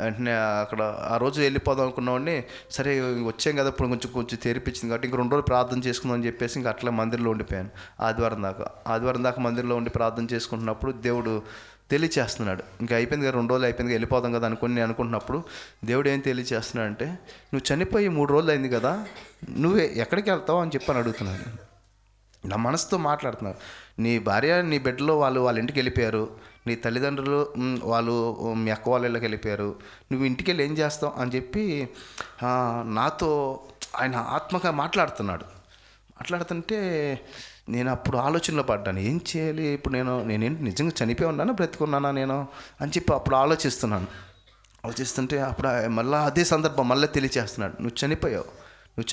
వెంటనే అక్కడ ఆ రోజు వెళ్ళిపోదాం అనుకున్నవాడిని, సరే వచ్చాం కదా ఇప్పుడు కొంచెం తెరిపించింది కాబట్టి ఇంక 2 రోజులు ప్రార్థన చేసుకుందాం అని చెప్పేసి ఇంక అట్లా మందిరంలో ఉండిపోయాను. ఆదివారం దాకా మందిరంలో ఉండి ప్రార్థన చేసుకుంటున్నప్పుడు దేవుడు తెలియచేస్తున్నాడు. ఇంకా అయిపోయింది కదా, 2 రోజులు అయిపోయింది, వెళ్ళిపోదాం కదా నేను అనుకుంటున్నప్పుడు దేవుడు ఏం తెలియచేస్తున్నాడు అంటే, నువ్వు చనిపోయి 3 రోజులు అయింది కదా, నువ్వే ఎక్కడికి వెళ్తావు అని చెప్పని అడుగుతున్నాడు. నా మనసుతో మాట్లాడుతున్నారు. నీ భార్య నీ బిడ్డలో వాళ్ళ ఇంటికి వెళ్ళిపోయారు, నీ తల్లిదండ్రులు వాళ్ళు మీ అక్క వాళ్ళ ఇళ్ళకి వెళ్ళిపోయారు, నువ్వు ఇంటికి వెళ్ళి ఏం చేస్తావు అని చెప్పి నాతో ఆయన ఆత్మగా మాట్లాడుతుంటే నేను అప్పుడు ఆలోచనలో పడ్డాను, ఏం చేయాలి ఇప్పుడు, నేనేంటి నిజంగా చనిపోయి ఉన్నానా బ్రతికున్నానా నేను అని చెప్పి అప్పుడు ఆలోచిస్తుంటే అప్పుడు మళ్ళీ అదే సందర్భం మళ్ళీ తెలియచేస్తున్నాడు, నువ్వు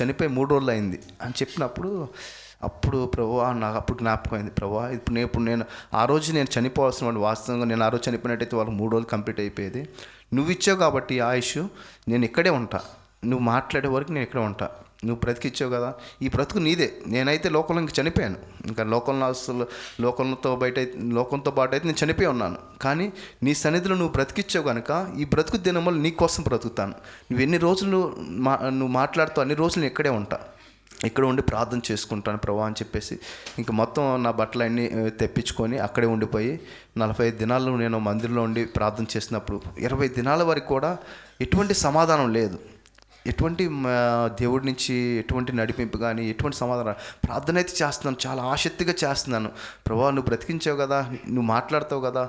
చనిపోయి 3 రోజులు అయింది అని చెప్పినప్పుడు అప్పుడు ప్రభువా నాకు అప్పుడు జ్ఞాపకం అయింది, ప్రభువా ఇప్పుడు నేను ఆ రోజు నేను చనిపోవాల్సిన వాడు, వాస్తవంగా నేను ఆ రోజు చనిపోయినట్టయితే వాళ్ళకి 3 రోజులు కంప్లీట్ అయిపోయేది. నువ్వు ఇచ్చావు కాబట్టి ఆయుష్, నేను ఇక్కడే ఉంటా, నువ్వు మాట్లాడే వరకు నేను ఇక్కడే ఉంటా, నువ్వు బ్రతికిచ్చావు కదా, ఈ బ్రతుకు నీదే. నేనైతే లోకంలో ఇంక చనిపోయాను, ఇంకా లోకంతో పాటు అయితే నేను చనిపోయి ఉన్నాను, కానీ నీ సన్నిధిలో నువ్వు బ్రతికిచ్చావు కనుక ఈ బ్రతుకు దినములు నీ కోసం బ్రతుకుతాను. నువ్వు ఎన్ని రోజులు నువ్వు మాట్లాడుతావు అన్ని రోజులు నేను ఇక్కడే ఉంటా, ఇక్కడ ఉండి ప్రార్థన చేసుకుంటాను ప్రభా అని చెప్పేసి ఇంక మొత్తం నా బట్టలన్నీ తెప్పించుకొని అక్కడే ఉండిపోయి 45 దినాలు నేను మందిరంలో ఉండి ప్రార్థన చేసినప్పుడు 20 దినాల వరకు కూడా ఎటువంటి సమాధానం లేదు, ఎటువంటి దేవుడి నుంచి ఎటువంటి నడిపింపు కానీ ఎటువంటి సమాధానం. ప్రార్థన అయితే చేస్తున్నాను, చాలా ఆసక్తిగా చేస్తున్నాను. ప్రభా నువ్వు బ్రతికించావు కదా, నువ్వు మాట్లాడతావు కదా,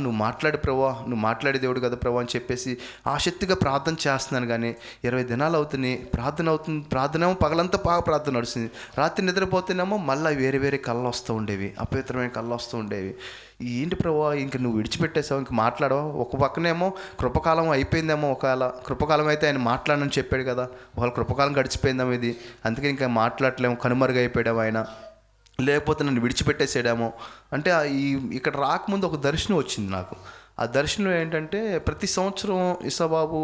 నువ్వు మాట్లాడి ప్రభా, నువ్వు మాట్లాడే దేవుడు కదా ప్రభా అని చెప్పేసి ఆసక్తిగా ప్రార్థన చేస్తున్నాను. కానీ 20 దినాలు అవుతుంది, ప్రార్థన ఏమో పగలంతా బాగా ప్రార్థన నడుస్తుంది, రాత్రి నిద్రపోతేనేమో మళ్ళీ వేరే కళ్ళు వస్తూ ఉండేవి, అపవిత్రమైన కళ్ళు వస్తూ ఉండేవి. ఏంటి ప్రభా ఇంక నువ్వు విడిచిపెట్టేసావు, ఇంక మాట్లాడవు. ఒక పక్కనేమో కృపకాలం అయిపోయిందేమో, ఒకవేళ కృపకాలం అయితే ఆయన మాట్లాడనని చెప్పాడు కదా, ఒకవేళ కృపకాలం గడిచిపోయిందేమో ఇది, అందుకే ఇంకా మాట్లాడలేము, కనుమరుగైపోయాము ఆయన, లేకపోతే నన్ను విడిచిపెట్టేసాడేమో అంటే. ఇక్కడ రాకముందు ఒక దర్శనం వచ్చింది నాకు. ఆ దర్శనం ఏంటంటే, ప్రతి సంవత్సరం ఇసాబాబు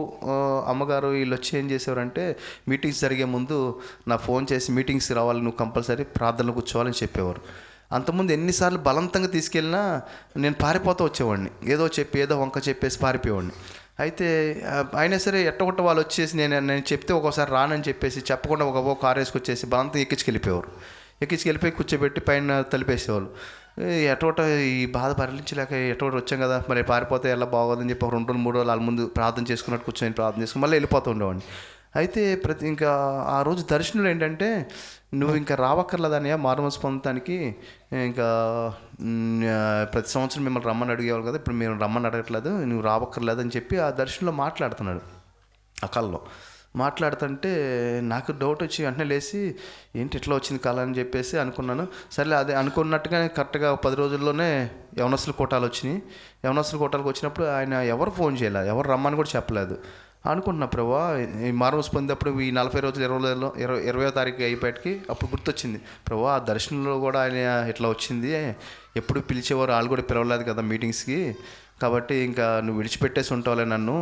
అమ్మగారు వీళ్ళు వచ్చి ఏం చేసేవారంటే, మీటింగ్స్ జరిగే ముందు నా ఫోన్ చేసి మీటింగ్స్ రావాలి, నువ్వు కంపల్సరీ ప్రార్థనలు కూర్చోవాలని చెప్పేవారు. అంతకుముందు ఎన్నిసార్లు బలవంతంగా తీసుకెళ్ళినా నేను పారిపోతూ వచ్చేవాడిని, ఏదో వంక చెప్పేసి పారిపోయేవాడిని. అయితే అయినా సరే ఎట్టగొట్ట వాళ్ళు వచ్చేసి నేను చెప్తే ఒక్కోసారి రానని చెప్పేసి చెప్పకుండా ఒక కారు వేసుకొచ్చేసి బలంతో ఎక్కించుకెళ్ళిపోయి కూర్చోబెట్టి పైన తలిపేసేవాళ్ళు. ఎటోట ఈ బాధ భరించలేక ఎటోట వచ్చాం కదా, మరి పారిపోతే ఎలా బాగోదని చెప్పి 2 రోజులు 3 రోజులు వాళ్ళ ముందు ప్రార్థన చేసుకున్నట్టు కూర్చొని ప్రార్థన చేసుకుని మళ్ళీ వెళ్ళిపోతూ ఉండేవాడిని. అయితే ఇంకా ఆ రోజు దర్శనంలో ఏంటంటే, నువ్వు ఇంకా రావక్కర్లేదన్నయ్య మారుమనసు పొందటానికి, ఇంకా ప్రతి సంవత్సరం మిమ్మల్ని రమ్మని అడిగేవాళ్ళు కదా, ఇప్పుడు మీరు రమ్మని అడగట్లేదు, నువ్వు రావక్కర్లేదు అని చెప్పి ఆ దర్శనంలో మాట్లాడుతున్నాడు. ఆ కళలో మాట్లాడుతుంటే నాకు డౌట్ వచ్చి వెంటనే లేచి ఏంటి ఇట్లా వచ్చింది కళ అని చెప్పేసి అనుకున్నాను. సరే అదే అనుకున్నట్టుగానే కరెక్ట్గా 10 రోజుల్లోనే యవనస్తుల కోటాలు వచ్చినాయి. యవనస్తుల కోటాలకు వచ్చినప్పుడు ఆయన ఎవరు ఫోన్ చేయలేదు, ఎవరు రమ్మని కూడా చెప్పలేదు. అనుకుంటున్నా ప్రభా ఈ మారుమనసు పొందినప్పుడు ఈ 40 రోజులు 20వ తారీఖు అయిపోయాటికి అప్పుడు గుర్తొచ్చింది, ప్రభా ఆ దర్శనంలో కూడా ఆయన ఇట్లా వచ్చింది, ఎప్పుడు పిలిచేవారు వాళ్ళు కూడా పిలవలేదు కదా మీటింగ్స్కి, కాబట్టి ఇంకా నువ్వు విడిచిపెట్టేసి ఉంటావులే నన్ను,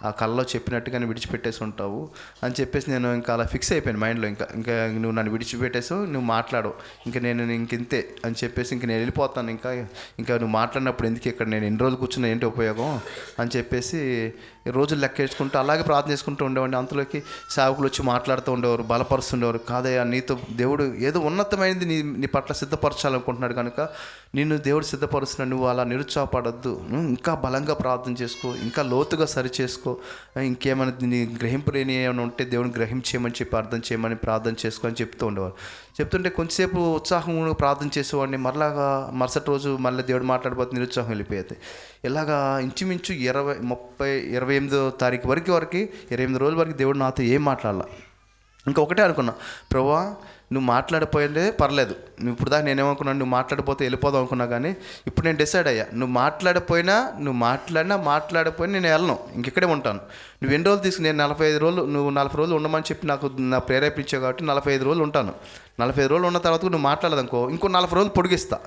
ఆ కళ్ళలో చెప్పినట్టుగానే విడిచిపెట్టేసి ఉంటావు అని చెప్పేసి నేను ఇంకా అలా ఫిక్స్ అయిపోయాను మైండ్లో. ఇంకా నువ్వు నన్ను విడిచిపెట్టేసావు, నువ్వు మాట్లాడవు, ఇంకా నేను ఇంతే అని చెప్పేసి ఇంక నేను వెళ్ళిపోతాను, ఇంకా నువ్వు మాట్లాడినప్పుడు ఎందుకు ఇక్కడ నేను ఎన్ని రోజులు కూర్చున్నా ఏంటి ఉపయోగం అని చెప్పేసి రోజులు లెక్కేసుకుంటూ అలాగే ప్రార్థన చేసుకుంటూ ఉండేవాడిని. అంతలోకి సేవకులు వచ్చి మాట్లాడుతూ ఉండేవారు, బలపరుస్తుండేవారు. కాదయ్యా నీతో దేవుడు ఏదో ఉన్నతమైనది నీ పట్ల సిద్ధపరచాలనుకుంటున్నాడు కనుక నిన్ను దేవుడు సిద్ధపరుస్తున్నాడు, నువ్వు అలా నిరుత్సాహపడద్దు, ఇంకా బలంగా ప్రార్థన చేసుకో, ఇంకా లోతుగా సరి చేసుకో, ఇంకేమైనా నీ గ్రహింపు లేని ఏమైనా ఉంటే దేవుని గ్రహించేయమని చెప్పి అర్థం చేయమని ప్రార్థన చేసుకో అని చెప్తూ ఉండేవారు. చెప్తుంటే కొంచెంసేపు ఉత్సాహంగా ప్రార్థన చేసేవాడిని, మరలాగా మరుసటి రోజు మళ్ళీ దేవుడు మాట్లాడిపోతే నిరుత్సాహం వెళ్ళిపోయేది. ఇలాగా ఇంచుమించు 28వ తారీఖు వరకు 28 రోజుల వరకు దేవుడు నాతో ఏం మాట్లాడాల. ఇంకా ఒకటే అనుకున్నా, ప్రభువా నువ్వు మాట్లాడిపోయిందే పర్లేదు, నువ్వు ఇప్పుడు దాకా నేనేమనుకున్నాను, నువ్వు మాట్లాడిపోతే వెళ్ళిపోదాం అనుకున్నా, కానీ ఇప్పుడు నేను డిసైడ్ అయ్యా, నువ్వు మాట్లాడిపోయినా నేను వెళ్ళను, ఇంకెక్కడే ఉంటాను. నువ్వు ఎన్ని రోజులు తీసుకుని, నేను 45 రోజులు, నువ్వు 40 రోజులు ఉండమని చెప్పి నా ప్రేరేపించావు కాబట్టి 45 రోజులు ఉంటాను. 45 రోజులు ఉన్న తర్వాత నువ్వు మాట్లాడదనుకో, ఇంకో 40 రోజులు పొడిగిస్తా,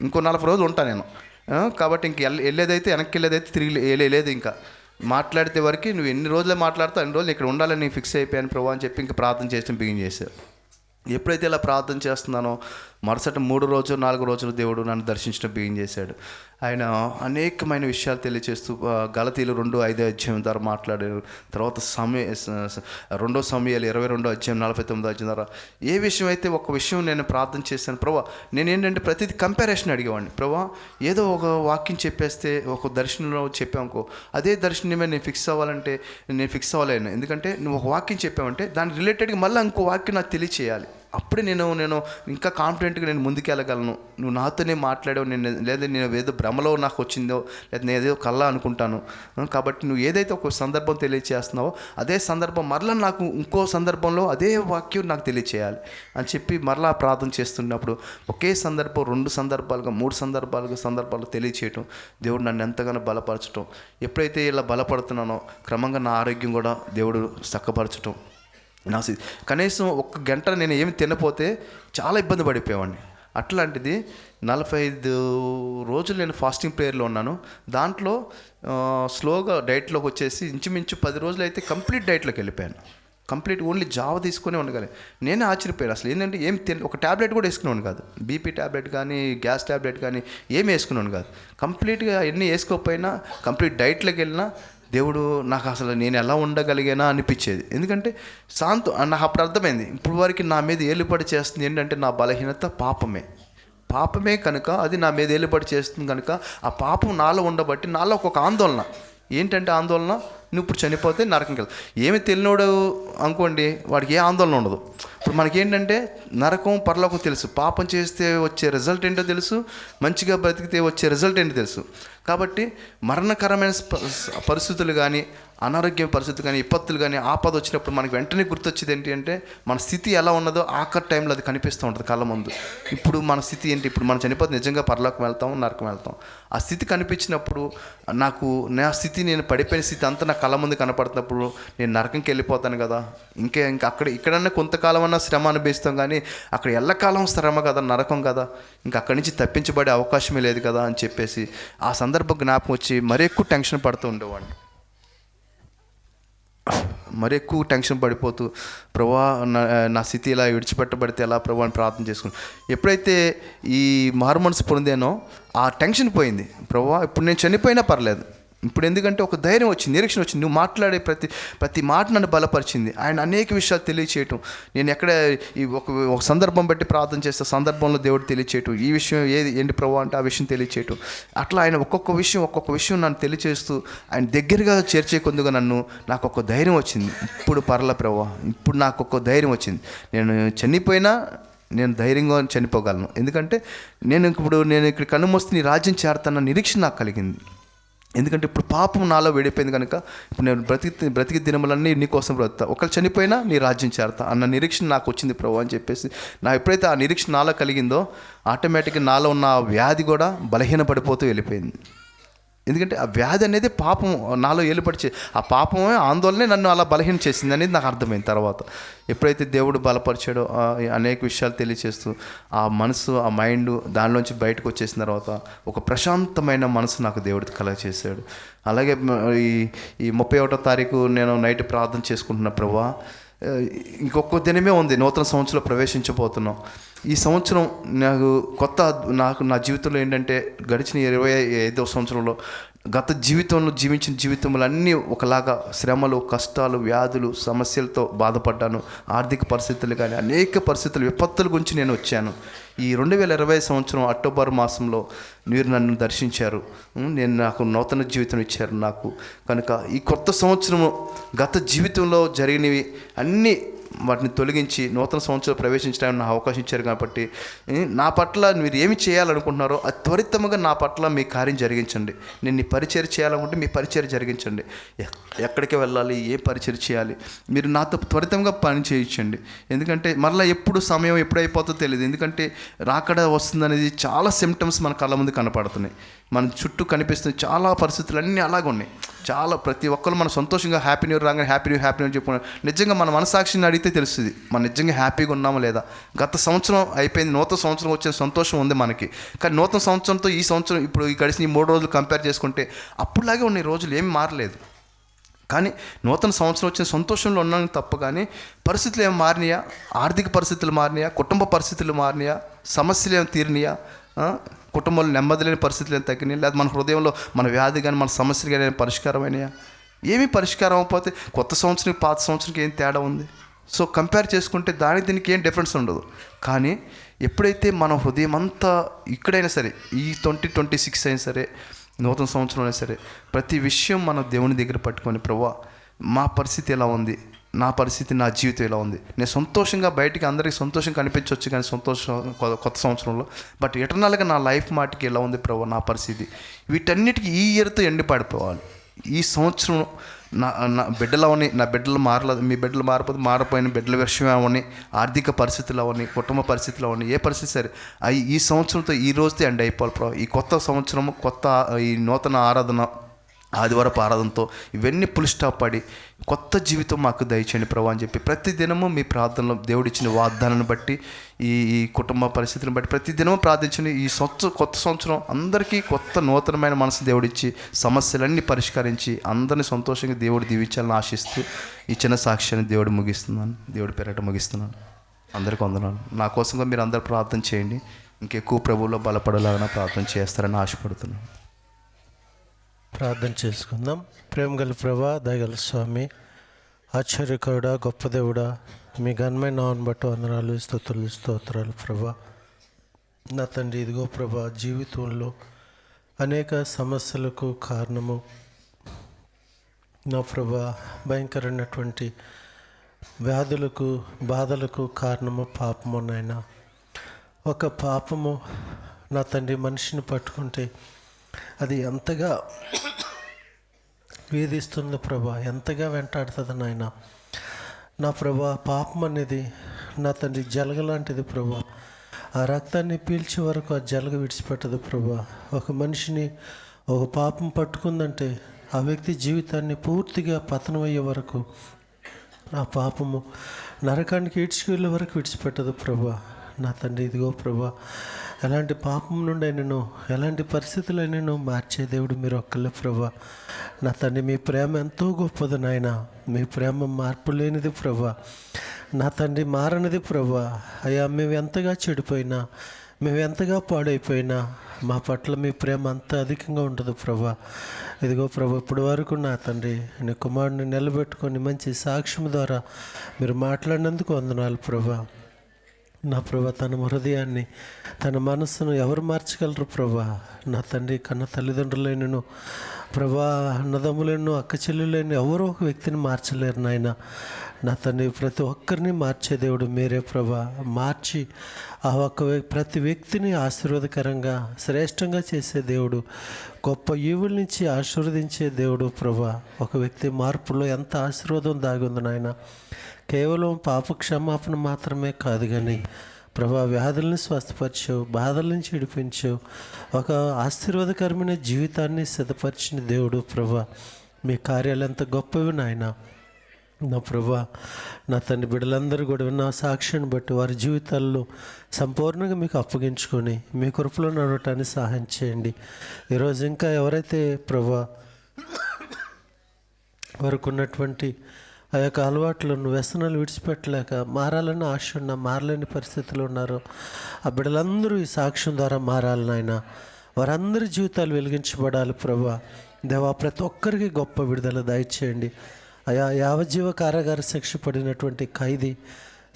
ఇంకో 40 రోజులు ఉంటాను నేను. కాబట్టి ఇంక వెళ్ళేదైతే వెనక్కి వెళ్ళేదైతే తిరిగి వెళ్ళలేదు. ఇంకా మాట్లాడితే వరకు నువ్వు ఎన్ని రోజులే మాట్లాడతావు అన్ని రోజులు ఇక్కడ ఉండాలని నేను ఫిక్స్ అయిపోయాను ప్రభు అని చెప్పి ఇంకా ప్రార్థన చేయడం బిగిన్ చేశాను. ఎప్పుడైతే ఇలా ప్రార్థన చేస్తున్నానో మరుసటి 3 రోజులు 4 రోజులు దేవుడు నన్ను దర్శించడం బిగిన్ చేశాడు. ఆయన అనేకమైన విషయాలు తెలియజేస్తూ గలతీలు 2:5 ద్వారా మాట్లాడారు. తర్వాత 2 సమూయేలు 22:49 ద్వారా ఏ విషయం అయితే ఒక విషయం నేను ప్రార్థన చేశాను ప్రభా, నేనేంటంటే ప్రతిదీ కంపారిజన్ అడిగేవాడిని. ప్రభా ఏదో ఒక వాక్యం చెప్పేస్తే ఒక దర్శనంలో చెప్పామనుకో, అదే దర్శనమే నేను ఫిక్స్ అవ్వాలంటే నేను ఫిక్స్ అవ్వలేను. ఎందుకంటే నువ్వు ఒక వాక్యం చెప్పావంటే దాని రిలేటెడ్గా మళ్ళీ ఇంకో వాక్యం నాకు తెలియచేయాలి. అప్పుడే నేను ఇంకా కాన్ఫిడెంట్గా నేను ముందుకెళ్ళగలను. నువ్వు నాతోనే మాట్లాడావు, లేదా నేను ఏదో భ్రమలో నాకు వచ్చిందో, లేదా నేను ఏదో కల్లా అనుకుంటాను. కాబట్టి నువ్వు ఏదైతే ఒక సందర్భం తెలియచేస్తున్నావో అదే సందర్భం మరలా నాకు ఇంకో సందర్భంలో అదే వాక్యం నాకు తెలియచేయాలి అని చెప్పి మరలా ప్రార్థన చేస్తున్నప్పుడు ఒకే సందర్భం 2 సందర్భాలుగా 3 సందర్భాలు తెలియచేయటం, దేవుడు నన్ను ఎంతగానో బలపరచడం. ఎప్పుడైతే ఇలా బలపడుతున్నానో క్రమంగా నా ఆరోగ్యం కూడా దేవుడు చక్కపరచటం. కనీసం 1 గంట నేను ఏమి తినపోతే చాలా ఇబ్బంది పడిపోయేవాడిని. అట్లాంటిది 45 రోజులు నేను ఫాస్టింగ్ ప్రేయర్లో ఉన్నాను. దాంట్లో స్లోగా డైట్లోకి వచ్చేసి ఇంచుమించు 10 రోజులు అయితే కంప్లీట్ డైట్లోకి వెళ్ళిపోయాను. కంప్లీట్ ఓన్లీ జావ తీసుకునే ఉండగలి. నేనే ఆశ్చర్యపోయాను. అసలు ఏంటంటే ఒక ట్యాబ్లెట్ కూడా వేసుకునేవాడు కాదు. బీపీ ట్యాబ్లెట్ కానీ గ్యాస్ ట్యాబ్లెట్ కానీ ఏమి వేసుకునేవాడు కాదు. కంప్లీట్గా ఎన్ని వేసుకోకపోయినా కంప్లీట్ డైట్లోకి వెళ్ళినా దేవుడు నాకు అసలు నేను ఎలా ఉండగలిగానా అనిపించేది. ఎందుకంటే నాకు అప్పుడు అర్థమైంది, ఇప్పుడు వరకు నా మీద ఏలుబడి చేస్తుంది ఏంటంటే నా బలహీనత పాపమే కనుక అది నా మీద ఏలుబడి చేస్తుంది కనుక ఆ పాపం నాలో ఉండబట్టి నాలో ఒక ఆందోళన. ఏంటంటే ఆందోళన, నువ్వు ఇప్పుడు చనిపోతే నరకంకి వెళ్తావు. ఏమి తెలియనోడు అనుకోండి, వాడికి ఏ ఆందోళన ఉండదు. ఇప్పుడు మనకేంటంటే నరకం పరలోకం తెలుసు, పాపం చేస్తే వచ్చే రిజల్ట్ ఏంటో తెలుసు, మంచిగా బ్రతికితే వచ్చే రిజల్ట్ ఏంటో తెలుసు. కాబట్టి మరణకరమైన పరిస్థితులు కానీ అనారోగ్య పరిస్థితులు కానీ విపత్తులు కానీ ఆపద వచ్చినప్పుడు మనకు వెంటనే గుర్తొచ్చేది ఏంటి అంటే మన స్థితి ఎలా ఉన్నదో ఆఖరి టైంలో అది కనిపిస్తూ ఉంటుంది కళ్ళ ముందు. ఇప్పుడు మన స్థితి ఏంటి, ఇప్పుడు మనం చనిపోతే నిజంగా పరలోకం వెళ్తాం, నరకం వెళ్తాం. ఆ స్థితి కనిపించినప్పుడు నా స్థితి, నేను పడిపోయిన స్థితి అంతా నా కళ్ళ ముందు కనపడుతున్నప్పుడు నేను నరకంకి వెళ్ళిపోతాను కదా, ఇంకా ఇక్కడన్నా కొంతకాలం అన్నా శ్రమ అనుభవిస్తాం, కానీ అక్కడ ఎల్లకాలం శ్రమ కదా, నరకం కదా, ఇంకా అక్కడి నుంచి తప్పించబడే అవకాశమే లేదు కదా అని చెప్పేసి ఆ సందర్భం జ్ఞాపకం వచ్చి మరీ ఎక్కువ టెన్షన్ పడుతూ ఉండేవాడిని. మరి ఎక్కువ టెన్షన్ పడిపోతూ ప్రభువా నా స్థితి ఇలా విడిచిపెట్టబడితే ఎలా ప్రభువా అని ప్రార్థన చేసుకుని ఎప్పుడైతే ఈ మారుమనసు పొందానో ఆ టెన్షన్ పోయింది. ప్రభువా ఇప్పుడు నేను చనిపోయినా పర్లేదు, ఇప్పుడు ఎందుకంటే ఒక ధైర్యం వచ్చింది, నిరీక్షణ వచ్చింది. నువ్వు మాట్లాడే ప్రతి మాట నన్ను బలపరిచింది. ఆయన అనేక విషయాలు తెలియచేయటం, నేను ఎక్కడ ఈ ఒక సందర్భం బట్టి ప్రార్థన చేస్తే సందర్భంలో దేవుడు తెలియచేయటం, ఈ విషయం ఏంటి ప్రభువా అంటే ఆ విషయం తెలియచేయటం. అట్లా ఆయన ఒక్కొక్క విషయం నన్ను తెలియచేస్తూ ఆయన దగ్గరగా చేర్చే కొద్దిగా నాకు ఒక ధైర్యం వచ్చింది. ఇప్పుడు పర్ల ప్రభువా, ఇప్పుడు నాకు ఒక ధైర్యం వచ్చింది. నేను చనిపోయినా నేను ధైర్యంగా చనిపోగలను, ఎందుకంటే నేను ఇక్కడ కన్నుమూస్తే నీ రాజ్యం చేరతాన్న నిరీక్షణ నాకు కలిగింది. ఎందుకంటే ఇప్పుడు పాపం నాలో విడిపోయింది కనుక ఇప్పుడు నేను బ్రతికి దినములన్నీ నీ కోసం బ్రతుకుతా, ఒకళ్ళు చనిపోయినా నీ రాజ్యం చేరతా అన్న నిరీక్షణ నాకు వచ్చింది ప్రభు అని చెప్పేసి ఎప్పుడైతే ఆ నిరీక్షణ నాలో కలిగిందో ఆటోమేటిక్గా నాలో ఉన్న వ్యాధి కూడా బలహీనపడిపోతూ వెళ్ళిపోయింది. ఎందుకంటే ఆ వ్యాధి అనేది పాపం నాలో ఏలుపడిచే ఆ పాపమే ఆందోళనే నన్ను అలా బలహీన చేసింది అనేది నాకు అర్థమైంది. తర్వాత ఎప్పుడైతే దేవుడు బలపరిచాడో అనేక విషయాలు తెలియచేస్తూ ఆ మనసు ఆ మైండ్ దానిలోంచి బయటకు వచ్చేసిన తర్వాత ఒక ప్రశాంతమైన మనసు నాకు దేవుడు కలగచేశాడు. అలాగే ఈ 31వ తారీఖు నేను నైట్ ప్రార్థన చేసుకుంటున్న ప్రభువా, ఇంకొక దినమే ఉంది, నూతన సంవత్సరంలో ప్రవేశించబోతున్నాం. ఈ సంవత్సరం నా జీవితంలో ఏంటంటే గడిచిన 25వ సంవత్సరంలో గత జీవితంలో జీవించిన జీవితంలో అన్నీ ఒకలాగా శ్రమలు, కష్టాలు, వ్యాధులు, సమస్యలతో బాధపడ్డాను. ఆర్థిక పరిస్థితులు కానీ అనేక పరిస్థితులు, విపత్తుల గురించి నేను వచ్చాను. ఈ 2020 సంవత్సరం అక్టోబర్ మాసంలో మీరు నన్ను దర్శించారు. నాకు నూతన జీవితం ఇచ్చారు నాకు. కనుక ఈ కొత్త సంవత్సరము గత జీవితంలో జరిగినవి అన్నీ వాటిని తొలగించి నూతన సంవత్సరం ప్రవేశించడానికి నాకు అవకాశం ఇచ్చారు. కాబట్టి నా పట్ల మీరు ఏమి చేయాలనుకుంటున్నారో అది త్వరితంగా నా పట్ల మీ కార్యం జరిగించండి. నేను ఈ పరిచయం చేయాలనుకుంటే మీ పరిచయం జరిగించండి. ఎక్కడికి వెళ్ళాలి, ఏ పరిచయం చేయాలి, మీరు నాతో త్వరితంగా పని చేయించండి. ఎందుకంటే మరలా ఎప్పుడు సమయం ఎప్పుడైపోతుందో తెలియదు. ఎందుకంటే రాకడ వస్తుందనేది చాలా సిమ్టమ్స్ మన కళ్ళ ముందు కనపడుతున్నాయి. మన చుట్టూ కనిపిస్తున్న చాలా పరిస్థితులు అన్నీ అలాగే ఉన్నాయి. చాలా ప్రతి ఒక్కరు మనం సంతోషంగా హ్యాపీ న్యూ ఇయర్ రాగానే హ్యాపీ న్యూ చెప్పుకున్నాం. నిజంగా మన మనసాక్షిని అడిగితే తెలుస్తుంది మనం నిజంగా హ్యాపీగా ఉన్నామా లేదా. గత సంవత్సరం అయిపోయింది, నూతన సంవత్సరం వచ్చే సంతోషం ఉంది మనకి. కానీ నూతన సంవత్సరంతో ఈ సంవత్సరం ఇప్పుడు ఈ గడిచిన ఈ 3 రోజులు కంపేర్ చేసుకుంటే అప్పుడులాగే ఉన్నాయి, రోజులు ఏమి మారలేదు. కానీ నూతన సంవత్సరం వచ్చిన సంతోషంలో ఉన్నాను తప్ప కానీ పరిస్థితులు ఏమి మారినాయా, ఆర్థిక పరిస్థితులు మారినాయా, కుటుంబ పరిస్థితులు మారినాయా, సమస్యలు ఏమి తీరినాయా, కుటుంబంలో నెమ్మది లేని పరిస్థితులు ఏమి తగ్గినాయి, లేదా మన హృదయంలో మన వ్యాధి కానీ మన సమస్యలు కానీ పరిష్కారమైనయా? ఏమీ పరిష్కారం అవ్వకపోతే కొత్త సంవత్సరానికి పాత సంవత్సరానికి ఏం తేడా ఉంది? సో కంపేర్ చేసుకుంటే దానికి దీనికి ఏం డిఫరెన్స్ ఉండదు. కానీ ఎప్పుడైతే మన హృదయం అంతా ఇక్కడైనా సరే, ఈ 2026 అయినా సరే, నూతన సంవత్సరం అయినా సరే, ప్రతి విషయం మన దేవుని దగ్గర పట్టుకొని, ప్రభువా మా పరిస్థితి ఎలా ఉంది, నా పరిస్థితి, నా జీవితం ఎలా ఉంది, నేను సంతోషంగా బయటికి అందరికీ సంతోషం కనిపించవచ్చు కానీ సంతోషం కొత్త సంవత్సరంలో, బట్ ఎటర్నల్గా నా లైఫ్ మాటికి ఎలా ఉంది ప్రభువా నా పరిస్థితి, వీటన్నిటికీ ఈ ఇయర్తో ఎండిపడిపోవాలి. ఈ సంవత్సరం నా బిడ్డలు అవని, నా బిడ్డలు మారలేదు, మీ బిడ్డలు మారిపోయిన బిడ్డల విషయం అవని, ఆర్థిక పరిస్థితులు అవని, కుటుంబ పరిస్థితులు అవని, ఏ పరిస్థితి సరే అవి ఈ సంవత్సరంతో ఈ రోజుతో ఎండ్ అయిపోవాలి ప్రభు. ఈ కొత్త సంవత్సరం, ఈ నూతన ఆరాధన, ఆదివారపు ఆరాధనతో ఇవన్నీ పుల్ స్టాప్ పడి కొత్త జీవితం మాకు దయచేయండి ప్రభు అని చెప్పి ప్రతి దినము మీ ప్రార్థనలో దేవుడిచ్చిన వాగ్దానాన్ని బట్టి, ఈ కుటుంబ పరిస్థితులను బట్టి ప్రతి దినము ప్రార్థించండి. ఈ కొత్త సంవత్సరం అందరికీ కొత్త నూతనమైన మనసు దేవుడిచ్చి సమస్యలన్నీ పరిష్కరించి అందరినీ సంతోషంగా దేవుడు దీవించాలని ఆశిస్తూ ఈ చిన్న సాక్ష్యాన్ని దేవుడి పేరట ముగిస్తున్నాను. అందరికీ వందనాలు. నా కోసంగా మీరు అందరు ప్రార్థన చేయండి. ఇంకెక్కువ ప్రభువులో బలపడేలాగా ప్రార్థన చేస్తారని ఆశపడుతున్నాను. ప్రార్థన చేసుకుందాం. ప్రేమగల ప్రభా, దయగల స్వామి, ఆశ్చర్యకరుడా, గొప్ప దేవుడా, మీ ఘనమైన నామమును బట్టి వందనాలు, స్తోత్రాలు ప్రభా. నా తండ్రి, ఇదిగో ప్రభా, జీవితంలో అనేక సమస్యలకు కారణము నా ప్రభా, భయంకరమైనటువంటి వ్యాధులకు, బాధలకు కారణము పాపము నాయనా. ఒక పాపము నా తండ్రి మనిషిని పట్టుకుంటే అది ఎంతగా వేధిస్తుంది ప్రభా, ఎంతగా వెంటాడుతుంది నాయన. నా ప్రభా, పాపం అనేది నా తండ్రి జలగ లాంటిది ప్రభా. ఆ రక్తాన్ని పీల్చే వరకు ఆ జలగ విడిచిపెట్టదు ప్రభా. ఒక మనిషిని ఒక పాపం పట్టుకుందంటే ఆ వ్యక్తి జీవితాన్ని పూర్తిగా పతనమయ్యే వరకు, ఆ పాపము నరకానికి ఈడ్చుకెళ్ళే వరకు విడిచిపెట్టదు ప్రభా. నా తండ్రి, ఇదిగో ప్రభా, ఎలాంటి పాపం నుండి అయినను, ఎలాంటి పరిస్థితులైనను మార్చే దేవుడు మీరు ఒక్కళ్ళే ప్రభా. నా తండ్రి, మీ ప్రేమ ఎంతో గొప్పది నాయన. మీ ప్రేమ మార్పు లేనిది ప్రభా. నా తండ్రి, మారనిది ప్రభా. అయ్యా, మేము ఎంతగా చెడిపోయినా, మేము ఎంతగా పాడైపోయినా మా పట్ల మీ ప్రేమ అంత అధికంగా ఉంటుంది ప్రభా. ఇదిగో ప్రభా, ఇప్పటి వరకు నా తండ్రి నీ కుమారుడిని నిలబెట్టుకొని మంచి సాక్ష్యం ద్వారా మీరు మాట్లాడినందుకు వందనాలు ప్రభా. నా ప్రభా, తన హృదయాన్ని, తన మనస్సును ఎవరు మార్చగలరు ప్రభా? నా తండ్రి, కన్న తల్లిదండ్రులైనను ప్రభా, అన్నదమ్ములను, అక్క చెల్లెలను ఎవరో ఒక వ్యక్తిని మార్చలేరు నాయన. నా తండ్రి, ప్రతి ఒక్కరిని మార్చే దేవుడు మీరే ప్రభా. మార్చి ఆ ప్రతి వ్యక్తిని ఆశీర్వాదకరంగా, శ్రేష్టంగా చేసే దేవుడు, గొప్ప ఈవుల నుంచి ఆశీర్వదించే దేవుడు ప్రభా. ఒక వ్యక్తి మార్పులో ఎంత ఆశీర్వాదం దాగి ఉంది నాయన. కేవలం పాప క్షమాపణ మాత్రమే కాదు కానీ ప్రభా, వ్యాధుల్ని స్వస్థపరిచావు, బాధల నుంచి విడిపించావు, ఒక ఆశీర్వాదకరమైన జీవితాన్ని సిద్ధపరిచిన దేవుడు ప్రభా. మీ కార్యాలు ఎంత గొప్పవి నాయన. నా ప్రభా, నా తండ్రి, బిడ్డలందరూ కూడా ఉన్న సాక్ష్యాన్ని బట్టి వారి జీవితాల్లో సంపూర్ణంగా మీకు అప్పగించుకొని మీ కృపలో నడవటానికి సహాయం చేయండి. ఈరోజు ఇంకా ఎవరైతే ప్రభా వారికి ఉన్నటువంటి ఆ యొక్క అలవాట్లను, వ్యసనాలు విడిచిపెట్టలేక మారాలని ఆశ ఉన్నా మారలేని పరిస్థితులు ఉన్నారు, ఆ బిడ్డలందరూ ఈ సాక్ష్యం ద్వారా మారాలి నాయన. వారందరి జీవితాలు వెలిగించబడాలి ప్రభా. దేవా ప్రతి ఒక్కరికి గొప్ప విడుదల దయచేయండి అయా. యావజ్జీవ కారాగార శిక్ష పడినటువంటి ఖైదీ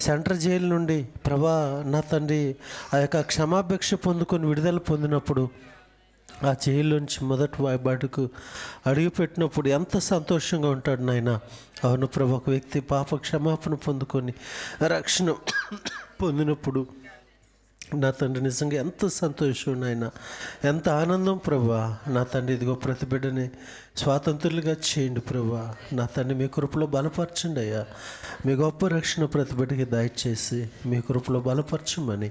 సెంట్రల్ జైలు నుండి ప్రభా నా తండ్రి ఆ యొక్క క్షమాభిక్ష పొందుకొని విడుదల పొందినప్పుడు ఆ జైల్లోంచి మొదటి బయటకు అడుగుపెట్టినప్పుడు ఎంత సంతోషంగా ఉంటాడు నాయన. అవును ప్రభు, ఒక వ్యక్తి పాప క్షమాపణ పొందుకొని రక్షణ పొందినప్పుడు నా తండ్రి నిజంగా ఎంత సంతోషం నాయన, ఎంత ఆనందం ప్రభా. నా తండ్రి ఇదిగో ప్రతి బిడ్డని స్వాతంత్రులుగా చేయండి ప్రభా. నా తండ్రి మీ కృపలో బలపరచండి అయ్యా. మీ గొప్ప రక్షణ ప్రతి బిడ్డకి దయచేసి మీ కృపలో బలపరచమని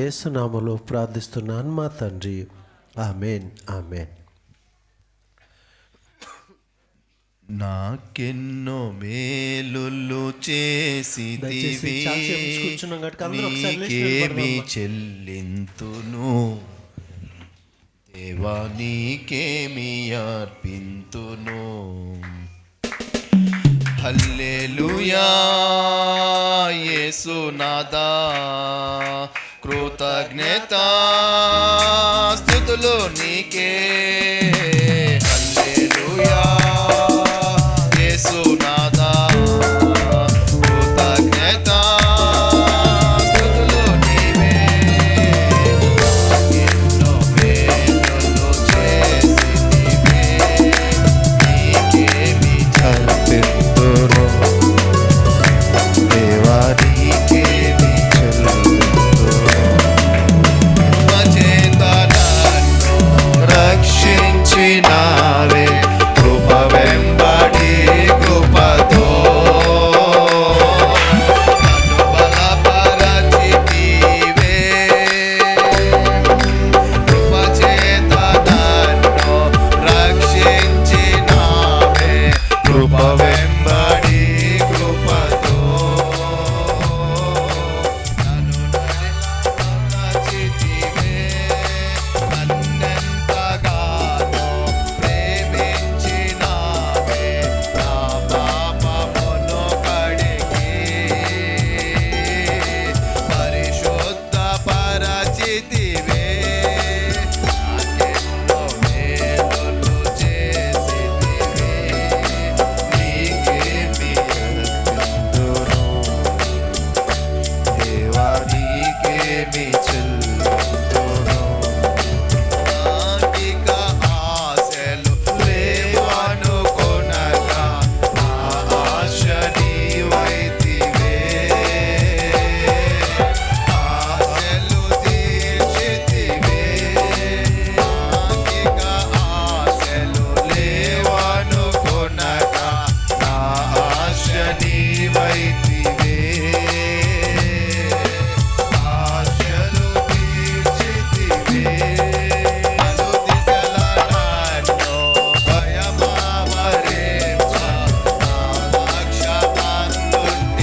యేసునామములో ప్రార్థిస్తున్నాను మా తండ్రి. ఆమేన్, ఆమేన్. నాకెన్నో మేలులు చేసితివి, నీకేమి చెల్లింతును దేవా, నీకేమి అర్పింతును. హల్లెలూయా యేసునాదా, కృతజ్ఞతా స్తుతులు నీకే. హల్లెలూయా యేసునాదా, కృతజ్ఞతా స్తుతులు నీవే. ఎన్నో మేలులు చేసితివే, నీకేమి చెల్లింతును దేవా, నీకేమి చెల్లింతును. చేత నన్ను రక్షించినావే, కృప వెంబడి కృపతో నన్ను బలపరచితివే. కృప చేత నన్ను రక్షించినావే, కృప వెంబడి కృపతో నన్ను నడిపించితివే. నన్నెంతగానో ప్రేమించినావే, నా పాపమును కడిగి పరిశుద్ధపరచితివే. నాకెన్నో మేలులు చేసితివే, నీకేమి అర్పింతును దేవా, నీకేమి చెల్లింతును. నాకిక ఆశలు లేవనుకొనగా, నా ఆశ నీవైతివే. ఆశలు తీర్చితివే, నాకిక ఆశలు లేవనుకొనగా, నా ఆశ నీవైతివే. ఆశలు తీర్చితివే, అను దిశల నన్ను భయమావరించ, నా రక్షకుడుంటివే.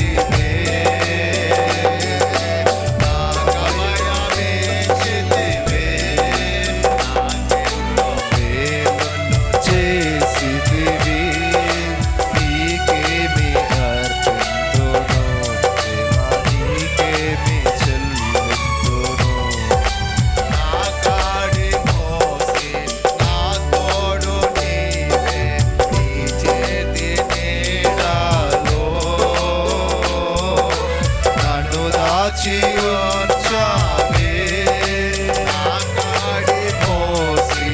నాకభయమిచ్చితివే, నాకెన్నో మేలులు చేసితివి, నీకేమి అర్పింతును దేవా, నీకేమి చెల్లింతును. నా కాడి మోసి నా తోడు నీవే, నీ చేతి నీడలో నన్ను దాచి ఉంచావే. నా కాడి మోసి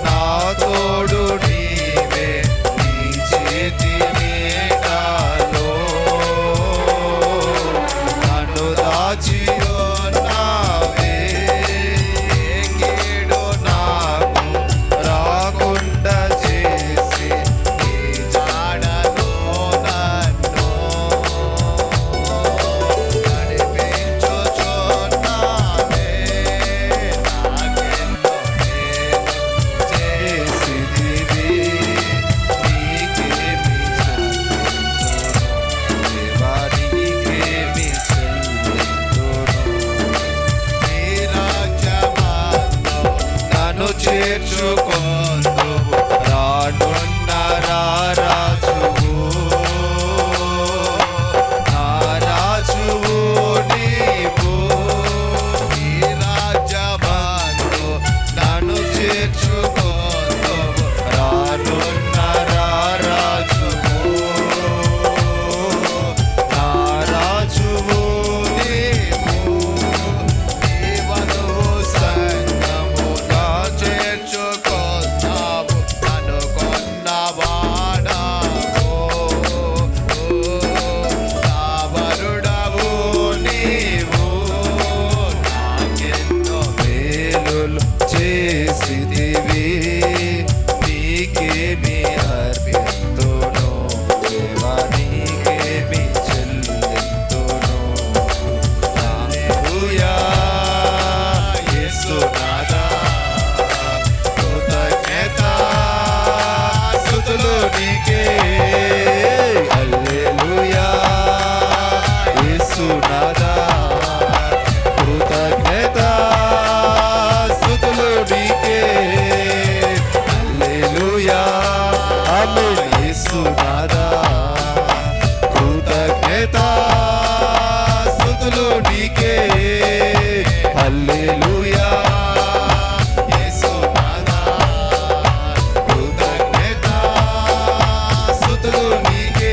నా తోడు నీవే, నీ చేతి నీడలో నన్ను దాచి ఉన్నావే. ఏ కీడు నాకు రాకుండా చేసి, నీ జాడలో నన్ను నడిపించుచున్నావే. నాకెన్నో మేలు చేసితివి, నీకేమి చెల్లింతును దేవా, నీకేమి చెల్లింతును. నీ రాజ్యమందు నన్ను చేర్చుకొందువు, రానున్న రారాజువు. నా రాజువు నీవు, నీ రాజ్యమందు నన్ను చేర్చుకొందువు, రానున్న స్తుతులు చేసితివి, నీకేమి అర్పితును దేవా, నీకేమి చెల్లింతును. హల్లెలూయా యేసునాథా, కృతజ్ఞత స్తుతులు నీకే. హల్లెలూయా యేసునాథా, కృతజ్ఞత స్తుతులు నీకే. హల్లెలూయా ఆమేన్. యేసునాథా, కృతజ్ఞత స్తుతులు నీకే. హల్లెలూయా యేసునాథా, కృతజ్ఞత స్తుతులు నీకే.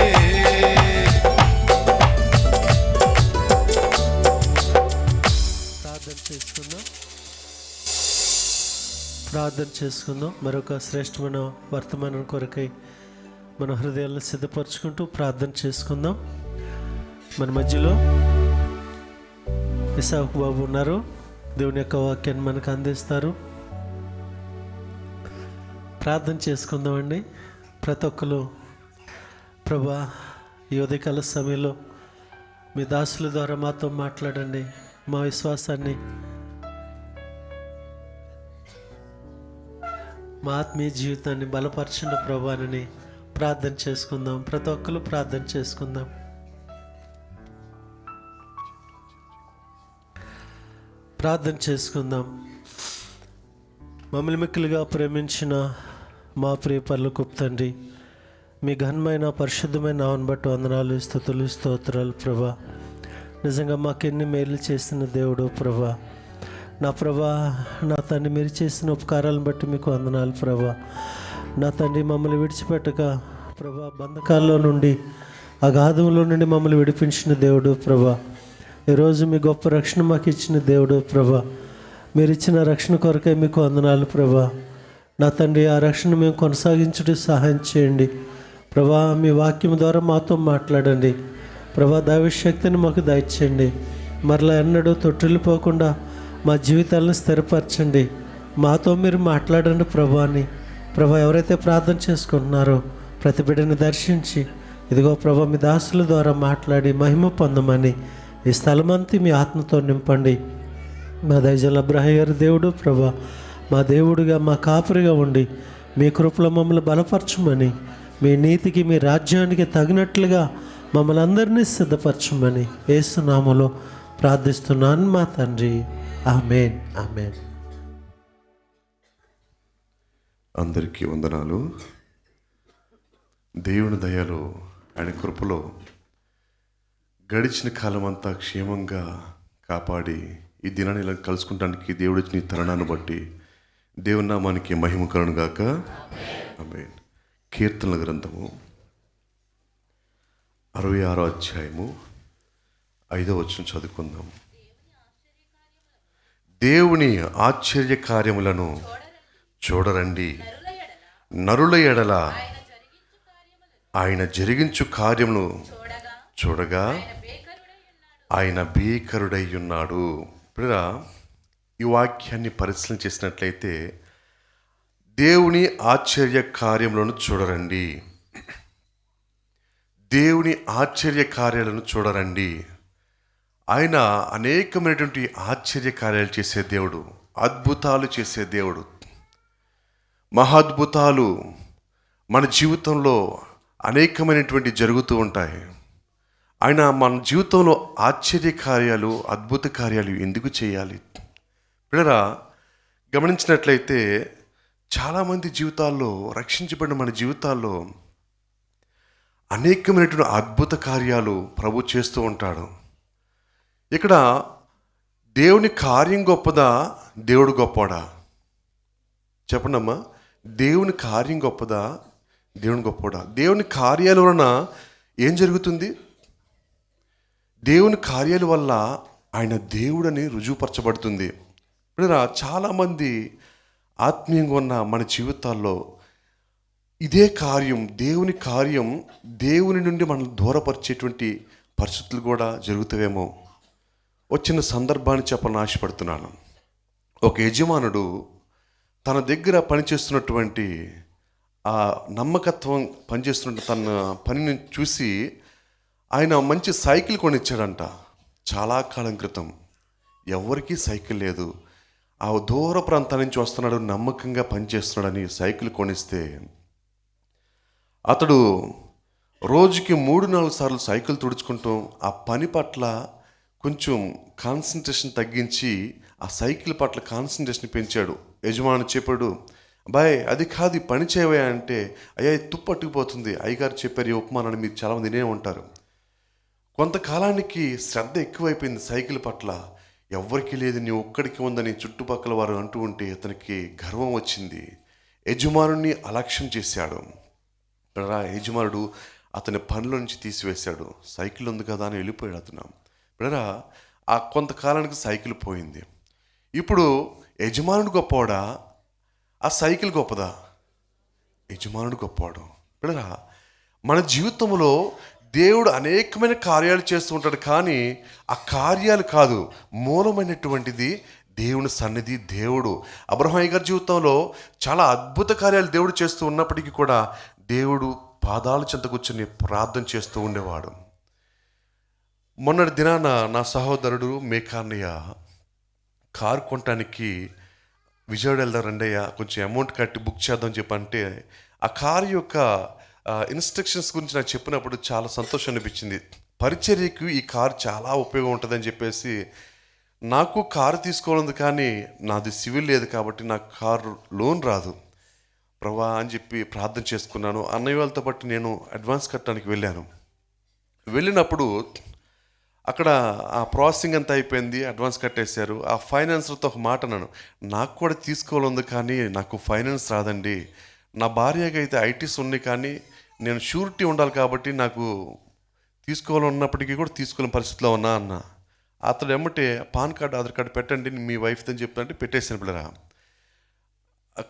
ప్రార్థన చేసుకుందాం. మరొక శ్రేష్టమైన వర్తమానం కొరకై మన హృదయాలను సిద్ధపరచుకుంటూ ప్రార్థన చేసుకుందాం. మన మధ్యలో ఇసాకు బాబు ఉన్నారు. దేవుని యొక్క వాక్యాన్ని మనకు అందిస్తారు. ప్రార్థన చేసుకుందామండి. ప్రతి ఒక్కరు ప్రభా, ఈ ఉదయకాల సమయంలో మీ దాసుల ద్వారా మాతో మాట్లాడండి. మా విశ్వాసాన్ని, మా ఆత్మీయ జీవితాన్ని బలపరచిన ప్రభాని ప్రార్థన చేసుకుందాం. ప్రతి ఒక్కరు ప్రార్థన చేసుకుందాం. ప్రార్థన చేసుకుందాం. మమ్మల్ని మిక్కిలిగా ప్రేమించిన మా ప్రియ పరలోకపు తండ్రి, మీ ఘనమైన పరిశుద్ధమైన నామమును బట్టి వందనాలు, స్తుతులు, స్తోత్రాలు ప్రభా. నిజంగా మాకెన్ని మేలు చేసిన దేవుడు ప్రభా. నా ప్రభా, నా తండ్రి, మీరు చేసిన ఉపకారాలను బట్టి మీకు వందనాలు ప్రభా. నా తండ్రి, మమ్మల్ని విడిచిపెట్టక ప్రభా, బంధకాల్లో నుండి, అగాధంలో నుండి మమ్మల్ని విడిపించిన దేవుడు ప్రభా. ఈరోజు మీ గొప్ప రక్షణ మాకు ఇచ్చిన దేవుడు ప్రభా. మీరు ఇచ్చిన రక్షణ కొరకై మీకు వందనాలు ప్రభా. నా తండ్రి, ఆ రక్షణ మేము కొనసాగించడం సహాయం చేయండి ప్రభా. మీ వాక్యం ద్వారా మాతో మాట్లాడండి ప్రభా. దైవశక్తిని మాకు దయచేయండి. మరలా ఎన్నడూ తొట్టిల్లిపోకుండా మా జీవితాలను స్థిరపరచండి. మాతో మీరు మాట్లాడండి ప్రభా అని ప్రభా. ఎవరైతే ప్రార్థన చేసుకుంటున్నారో ప్రతి బిడ్డని దర్శించి, ఇదిగో ప్రభా, మీ దాసుల ద్వారా మాట్లాడి మహిమ పొందమని ఈ స్థలమంతా మీ ఆత్మతో నింపండి. మా దైజల అబ్రాహ్య గారి దేవుడు ప్రభా, మా దేవుడిగా, మా కాపురిగా ఉండి మీ కృపలో మమ్మల్ని బలపరచమని, మీ నీతికి, మీ రాజ్యానికి తగినట్లుగా మమ్మల్ని అందరినీ సిద్ధపరచమని యేసు నామములో ప్రార్థిస్తున్నాను మా తండ్రి. ఆమేన్, ఆమేన్. అందరికీ వందనాలు. దేవుని దయలో, ఆయన కృపలో గడిచిన కాలం అంతా క్షేమంగా కాపాడి ఈ దినాన్ని ఇలా కలుసుకుంటానికి దేవుడు ఇచ్చిన ఈ తరుణాన్ని బట్టి దేవుని నామానికి మహిమ కలుగును గాక. ఆమేన్. కీర్తనల గ్రంథము 66వ అధ్యాయము 5వ వచనం చదువుకుందాం. దేవుని ఆశ్చర్య కార్యములను చూడరండి, నరుల ఎడల ఆయన జరిగించు కార్యమును చూడగా ఆయన భీకరుడై ఉన్నాడు. ఇప్పుడు ఈ వాక్యాన్ని పరిశీలన చేసినట్లయితే, దేవుని ఆశ్చర్య కార్యములను చూడరండి, దేవుని ఆశ్చర్య కార్యాలను చూడరండి. ఆయన అనేకమైనటువంటి ఆశ్చర్య కార్యాలు చేసే దేవుడు, అద్భుతాలు చేసే దేవుడు. మహాద్భుతాలు మన జీవితంలో అనేకమైనటువంటి జరుగుతూ ఉంటాయి. ఆయన మన జీవితంలో ఆశ్చర్య కార్యాలు, అద్భుత కార్యాలు ఎందుకు చేయాలి? పిల్లరా, గమనించినట్లయితే చాలామంది జీవితాల్లో, రక్షించబడిన మన జీవితాల్లో అనేకమైనటువంటి అద్భుత కార్యాలు ప్రభు చేస్తూ ఉంటాడు. ఇక్కడ దేవుని కార్యం గొప్పదా, దేవుడు గొప్పడా? చెప్పండమ్మా. దేవుని కార్యం గొప్పదా, దేవుని గొప్పడా? దేవుని కార్యాల వలన ఏం జరుగుతుంది? దేవుని కార్యాల వల్ల ఆయన దేవుడని రుజువుపరచబడుతుంది. ఇప్పుడు చాలామంది ఆత్మీయంగా ఉన్న మన జీవితాల్లో ఇదే కార్యం, దేవుని కార్యం, దేవుని నుండి మనల్ని దూరపరిచేటువంటి పరిస్థితులు కూడా జరుగుతావేమో. వచ్చిన సందర్భాన్ని చెప్పాలని ఆశపడుతున్నాను. ఒక యజమానుడు తన దగ్గర పనిచేస్తున్నటువంటి ఆ నమ్మకత్వం పనిచేస్తున్న తన పనిని చూసి ఆయన మంచి సైకిల్ కొనిచ్చాడంట. చాలా కాలం క్రితం ఎవరికీ సైకిల్ లేదు, ఆ దూర ప్రాంతం నుంచి వస్తున్నాడు, నమ్మకంగా పనిచేస్తున్నాడని సైకిల్ కొనిస్తే అతడు రోజుకి 3-4 సార్లు సైకిల్ తుడుచుకుంటూ ఆ పని పట్ల కొంచెం కాన్సన్ట్రేషన్ తగ్గించి ఆ సైకిల్ పట్ల కాన్సన్ట్రేషన్ పెంచాడు. యజమాని చెప్పాడు, బాయ్ అది కాదు, ఈ పని చేయవా అంటే, అయ్యా ఇది తుప్పు పట్టుకుపోతుంది, అయ్యగారు చెప్పారు ఈ ఉపమానాన్ని మీరు చాలామంది వినే ఉంటారు. కొంతకాలానికి శ్రద్ధ ఎక్కువైపోయింది సైకిల్ పట్ల. ఎవ్వరికి లేదు, నీ ఒక్కడికి ఉందని చుట్టుపక్కల వారు అంటూ ఉంటే అతనికి గర్వం వచ్చింది. యజమానుని అలక్ష్యం చేశాడు. యజమానుడు అతని పనిలో నుంచి తీసివేశాడు. సైకిల్ ఉంది కదా అని వెళ్ళిపోయాడు అతను. బ్రదరా, ఆ కొంతకాలానికి సైకిల్ పోయింది. ఇప్పుడు యజమానుడు గొప్పవాడా, ఆ సైకిల్ గొప్పదా? యజమానుడు గొప్పవాడు. బ్రదరా, మన జీవితంలో దేవుడు అనేకమైన కార్యాలు చేస్తూ ఉంటాడు, కానీ ఆ కార్యాలు కాదు, మూలమైనటువంటిది దేవుని సన్నిధి. దేవుడు అబ్రహాము గారి జీవితంలో చాలా అద్భుత కార్యాలు దేవుడు చేస్తూ ఉన్నప్పటికీ కూడా దేవుడు పాదాల చెంత కూర్చొని ప్రార్థన చేస్తూ ఉండేవాడు. మొన్నటి దినాన నా సహోదరుడు మేకాన్నయ్య కారు కొనటానికి విజయవాడ వెళ్దాం రండయ్య, కొంచెం అమౌంట్ కట్టి బుక్ చేద్దాం చెప్పంటే, ఆ కారు యొక్క ఇన్స్ట్రక్షన్స్ గురించి నాకు చెప్పినప్పుడు చాలా సంతోషం అనిపించింది. పరిచర్యకు ఈ కారు చాలా ఉపయోగం ఉంటుందని చెప్పేసి, నాకు కారు తీసుకోవాలంది కానీ నాది సివిల్ లేదు కాబట్టి నాకు కారు లోన్ రాదు ప్రభా అని చెప్పి ప్రార్థన చేసుకున్నాను. అన్నయ్య వాళ్ళతో పాటు నేను అడ్వాన్స్ కట్టడానికి వెళ్ళాను. వెళ్ళినప్పుడు అక్కడ ఆ ప్రాసెసింగ్ అంతా అయిపోయింది, అడ్వాన్స్ కట్టేశారు. ఆ ఫైనాన్సర్తో ఒక మాట అన్నాను, నాకు కూడా తీసుకోవాలంది కానీ నాకు ఫైనాన్స్ రాదండి, నా భార్యకి అయితే ఐటీస్ ఉన్నాయి కానీ నేను షూరిటీ ఉండాలి కాబట్టి నాకు తీసుకోవాలన్నప్పటికీ కూడా తీసుకోలేని పరిస్థితిలో ఉన్నా అన్న. అతడు ఎమ్మటే పాన్ కార్డు ఆధార్ కార్డు పెట్టండి మీ వైఫ్తో అని చెప్తాంటే పెట్టేసాను. పిల్లరా,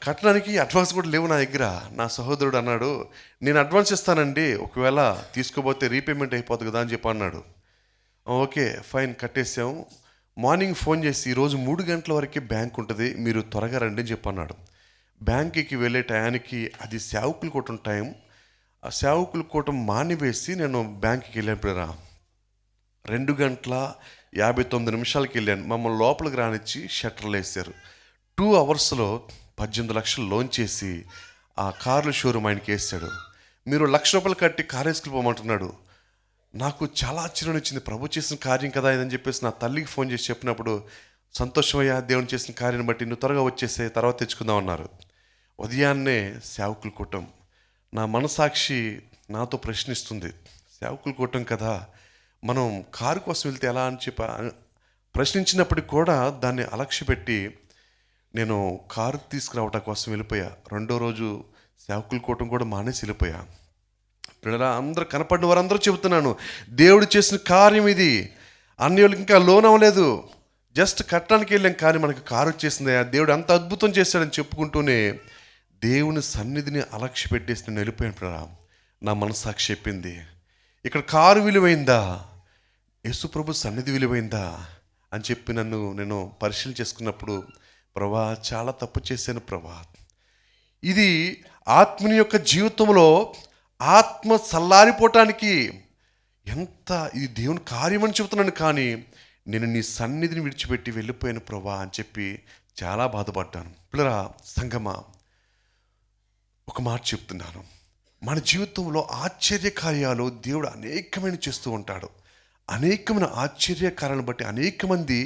కట్టడానికి అడ్వాన్స్ కూడా లేవు నా దగ్గర. నా సహోదరుడు అన్నాడు, నేను అడ్వాన్స్ ఇస్తానండి, ఒకవేళ తీసుకోపోతే రీపేమెంట్ అయిపోతుంది కదా అని చెప్పి అన్నాడు. ఓకే ఫైన్, కట్టేసాము. మార్నింగ్ ఫోన్ చేసి ఈరోజు 3 గంటల వరకే బ్యాంక్ ఉంటుంది, మీరు త్వరగా రండి అని చెప్పి అన్నాడు. బ్యాంకుకి వెళ్ళే టయానికి అది సేవకులు కూటం టైం. ఆ సేవకులు కూటం మానివేసి నేను బ్యాంకుకి వెళ్ళినప్పుడు 2:59 వెళ్ళాను. మమ్మల్ని లోపలికి రానిచ్చి షట్టర్లు వేసారు. 2 అవర్స్లో 18 లక్షలు లోన్ చేసి ఆ కార్ల షోరూమ్ ఆయనకి వేసాడు. మీరు ₹1,00,000 కట్టి కారు వేసుకుపోమంటున్నాడు. నాకు చాలా ఆశ్చర్యం వచ్చింది. ప్రభు చేసిన కార్యం కదా ఇదని చెప్పేసి నా తల్లికి ఫోన్ చేసి చెప్పినప్పుడు, సంతోషమయ్యా దేవుని చేసిన కార్యాన్ని బట్టి, నువ్వు త్వరగా వచ్చేసే తర్వాత తెచ్చుకుందాం అన్నారు. ఉదయాన్నే సేవకులు కూటం. నా మనసాక్షి నాతో ప్రశ్నిస్తుంది, సేవకులు కూటం కదా, మనం కారు కోసం వెళ్తే ఎలా అని చెప్పి ప్రశ్నించినప్పటికి కూడా దాన్ని అలక్ష్యపెట్టి నేను కారు తీసుకురావటం కోసం వెళ్ళిపోయా. 2వ రోజు సేవకుల కూటం కూడా మానేసి వెళ్ళిపోయా. పిల్లల అందరూ కనపడిన వారందరూ చెబుతున్నాను, దేవుడు చేసిన కార్యం ఇది. అన్యులకి ఇంకా లోన్ అవ్వలేదు, జస్ట్ కట్టడానికి వెళ్ళాం కానీ మనకు కారు వచ్చేసింది. దేవుడు అంత అద్భుతం చేశాడని చెప్పుకుంటూనే దేవుని సన్నిధిని అలక్ష్య పెట్టేసి నేను వెళ్ళిపోయాను. పిల్లల, నా మనసాక్షి చెప్పింది, ఇక్కడ కారు విలువైందా, యేసుప్రభు సన్నిధి విలువైందా అని చెప్పి నేను పరిశీలన చేసుకున్నప్పుడు, ప్రభా చాలా తప్పు చేశాను ప్రభా. ఇది ఆత్మని యొక్క జీవితంలో ఆత్మ చల్లారిపోవటానికి ఇది దేవుని కార్యం అని చెబుతున్నాను, కానీ నేను నీ సన్నిధిని విడిచిపెట్టి వెళ్ళిపోయాను ప్రభా అని చెప్పి చాలా బాధపడ్డాను. పిల్లరా సంగమా, ఒక మాట చెప్తున్నాను, మన జీవితంలో ఆశ్చర్య కార్యాలు దేవుడు అనేకమైన చేస్తూ ఉంటాడు. అనేకమైన ఆశ్చర్య కార్యాలను బట్టి అనేక మంది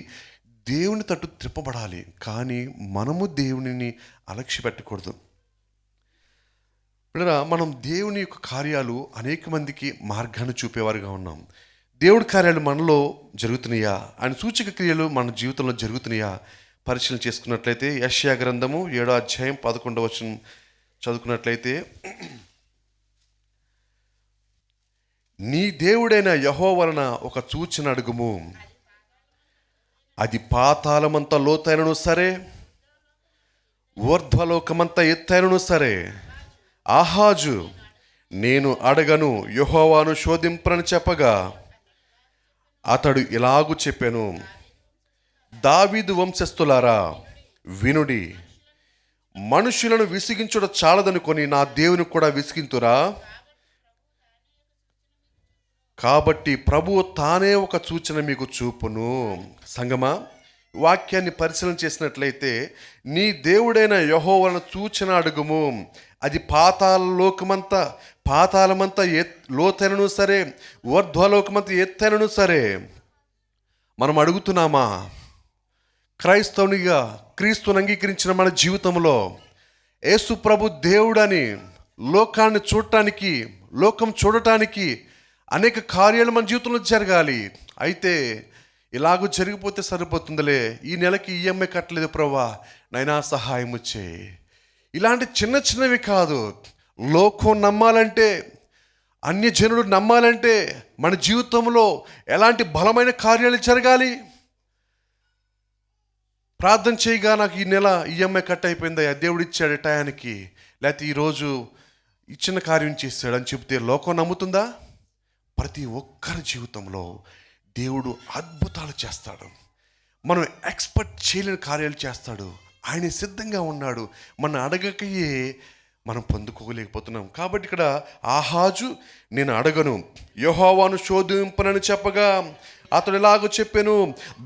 దేవుని తట్టు త్రిప్పబడాలి, కానీ మనము దేవునిని అలక్ష్య పెట్టకూడదు. పిల్లరా, మనం దేవుని యొక్క కార్యాలు అనేక మందికి మార్గాన్ని చూపేవారుగా ఉన్నాం. దేవుడి కార్యాలు మనలో జరుగుతున్నాయా, ఆయన సూచక క్రియలు మన జీవితంలో జరుగుతున్నాయా పరిశీలన చేసుకున్నట్లయితే, యెషయా గ్రంథము 7వ అధ్యాయం 11వ వచనం చదువుకున్నట్లయితే, నీ దేవుడైన యెహోవా వలన ఒక సూచన అడుగుము, అది పాతాళమంత లోతైనను సరే, ఊర్ధ్వలోకమంత ఎత్తైనను సరే. ఆహాజు నేను అడగను, యెహోవాను శోధింపనని చెప్పగా అతడు ఇలాగు చెప్పాను, దావీదు వంశస్థులారా వినుడి. మనుషులను విసిగించుట చాలదనుకొని నా దేవుని కూడా విసిగింతురా. కాబట్టి ప్రభువు తానే ఒక సూచన మీకు చూపును. సంగమా, వాక్యాన్ని పరిశీలన చేసినట్లయితే నీ దేవుడైన యెహోవాను సూచన అడుగుము. అది పాతాళమంతా లోతైనను సరే, ఊర్ధ్వలోకమంతా ఎత్తైనను సరే. మనం అడుగుతున్నామా? క్రైస్తవునిగా క్రీస్తుని అంగీకరించిన మన జీవితంలో యేసు ప్రభు దేవుడని లోకాన్ని చూడటానికి, లోకం చూడటానికి అనేక కార్యాలు మన జీవితంలో జరగాలి. అయితే ఇలాగూ జరిగిపోతే సరిపోతుందిలే, ఈ నెలకి ఈఎంఐ కట్టలేదు ప్రభువా, నైనా సహాయం వచ్చేయి. ఇలాంటి చిన్న చిన్నవి కాదు. లోకం నమ్మాలంటే, అన్యజనులు నమ్మాలంటే మన జీవితంలో ఎలాంటి బలమైన కార్యాలు జరగాలి? ప్రార్థన చేయగా నాకు ఈ నెల ఈఎంఐ కట్ అయిపోయిందయ్యా, దేవుడు ఇచ్చాడు టయానికి, లేకపోతే ఈరోజు ఇచ్చిన కార్యం చేశాడు అని చెప్తే లోకం నమ్ముతుందా? ప్రతి ఒక్కరి జీవితంలో దేవుడు అద్భుతాలు చేస్తాడు. మనం ఎక్స్పెక్ట్ చేయలేని కార్యాలు చేస్తాడు. ఆయన సిద్ధంగా ఉన్నాడు. మన అడగకయే మనం పొందుకోలేకపోతున్నాం. కాబట్టి ఇక్కడ ఆహాజు నేను అడగను, యెహోవాను శోధింపనని చెప్పగా అతడు ఎలాగో చెప్పాను,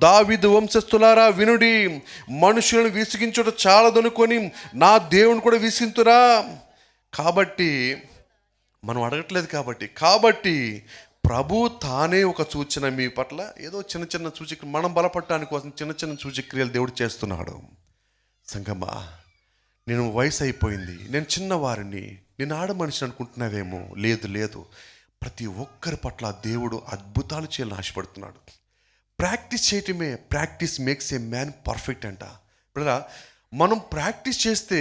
దావీదు వంశస్థులారా వినుడి, మనుషులను విసిగించుట చాలదనుకొని నా దేవుని కూడా విసిగింతురా. కాబట్టి మనం అడగట్లేదు కాబట్టి ప్రభు తానే ఒక సూచన మీ పట్ల, ఏదో చిన్న చిన్న సూచక, మనం బలపడటానికి కోసం చిన్న చిన్న సూచక్రియలు దేవుడు చేస్తున్నాడు. సంగమా, నేను వయసు అయిపోయింది, నేను చిన్నవారిని, నేను ఆడ మనిషిని అనుకుంటున్నావేమో. లేదు, ప్రతి ఒక్కరి పట్ల దేవుడు అద్భుతాలు చేయాలని ఆశపడుతున్నాడు. ప్రాక్టీస్ చేయటమే, practice makes a man perfect అంట. ఇప్పుడు మనం ప్రాక్టీస్ చేస్తే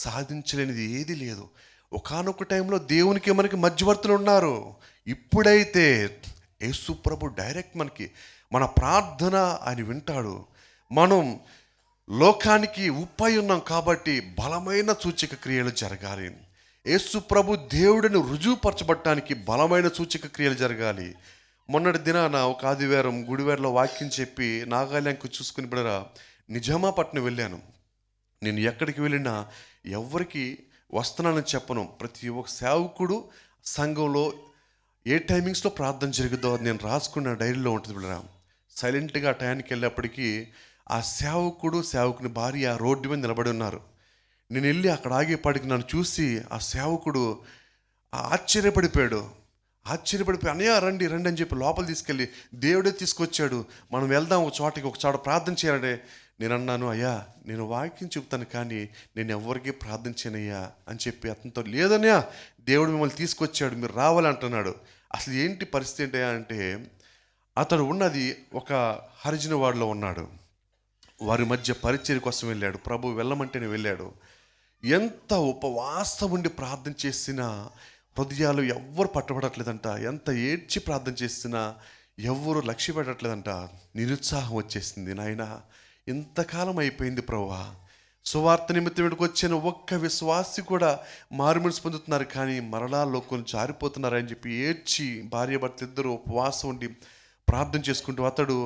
సాధించలేనిది ఏది లేదు. ఒకానొక టైంలో దేవునికి మనకి మధ్యవర్తులు ఉన్నారు. ఇప్పుడైతే యేసు ప్రభు డైరెక్ట్ మన ప్రార్థన ఆయన వింటాడు. మనం లోకానికి ఉప్పై ఉన్నాం కాబట్టి బలమైన సూచక క్రియలు జరగాలి. యేసు ప్రభు దేవుడిని రుజువుపరచబడటానికి బలమైన సూచక క్రియలు జరగాలి. మొన్నటి దినాన ఒక ఆదివారం గుడివాడలో వాక్యం చెప్పి నాగాల్యాండ్కు చూసుకుని బిడరా నిజామాపట్నం వెళ్ళాను. నేను ఎక్కడికి వెళ్ళినా ఎవరికి వస్తున్నానని చెప్పను. ప్రతి ఒక్క సేవకుడు సంఘంలో ఏ టైమింగ్స్లో ప్రార్థన జరుగుతుందో నేను రాసుకున్న డైరీలో ఉంటుంది బిడరా. సైలెంట్గా ఆ టైంకి వెళ్ళేప్పటికీ ఆ సేవకుని భార్య రోడ్డు మీద నిలబడి ఉన్నారు. నేను వెళ్ళి అక్కడ ఆగేపాటికి నన్ను చూసి ఆ సేవకుడు ఆశ్చర్యపడిపోయి అన్నయ్య రండి అని చెప్పి లోపల తీసుకెళ్ళి దేవుడే తీసుకొచ్చాడు, మనం వెళ్దాం ఒక చోట ప్రార్థన చేయాలంటే నేను అన్నాను, అయ్యా నేను వాక్యం చెప్తాను కానీ నేను ఎవరికి ప్రార్థన చేయనయ్యా అని చెప్పి అతనితో, లేదన్నయ్యా దేవుడు మిమ్మల్ని తీసుకొచ్చాడు, మీరు రావాలంటున్నాడు. అసలు ఏంటి పరిస్థితి ఏంటయ్యా అంటే, అతడు ఉన్నది ఒక హరిజన వాడలో ఉన్నాడు. వారి మధ్య పరిచర్య కోసం వెళ్ళాడు. ప్రభు వెళ్ళమంటేనే వెళ్ళాడు. ఎంత ఉపవాసం ఉండి ప్రార్థన చేసినా హృదయాలు ఎవ్వరు పట్టబడట్లేదంట. ఎంత ఏడ్చి ప్రార్థన చేసినా ఎవ్వరు లక్ష్య పెట్టట్లేదంట. నిరుత్సాహం వచ్చేసింది. నాయనా ఇంతకాలం అయిపోయింది ప్రభువా, సువార్త నిమిత్తం ఇక్కడికి వచ్చిన ఒక్క విశ్వాసి కూడా మారుమనసు పొందుతున్నారు కానీ మరలా లోకం జారిపోతున్నారు అని చెప్పి ఏడ్చి భార్యాభర్తలు ఇద్దరు ఉపవాసం ఉండి ప్రార్థన చేసుకుంటూ అతడు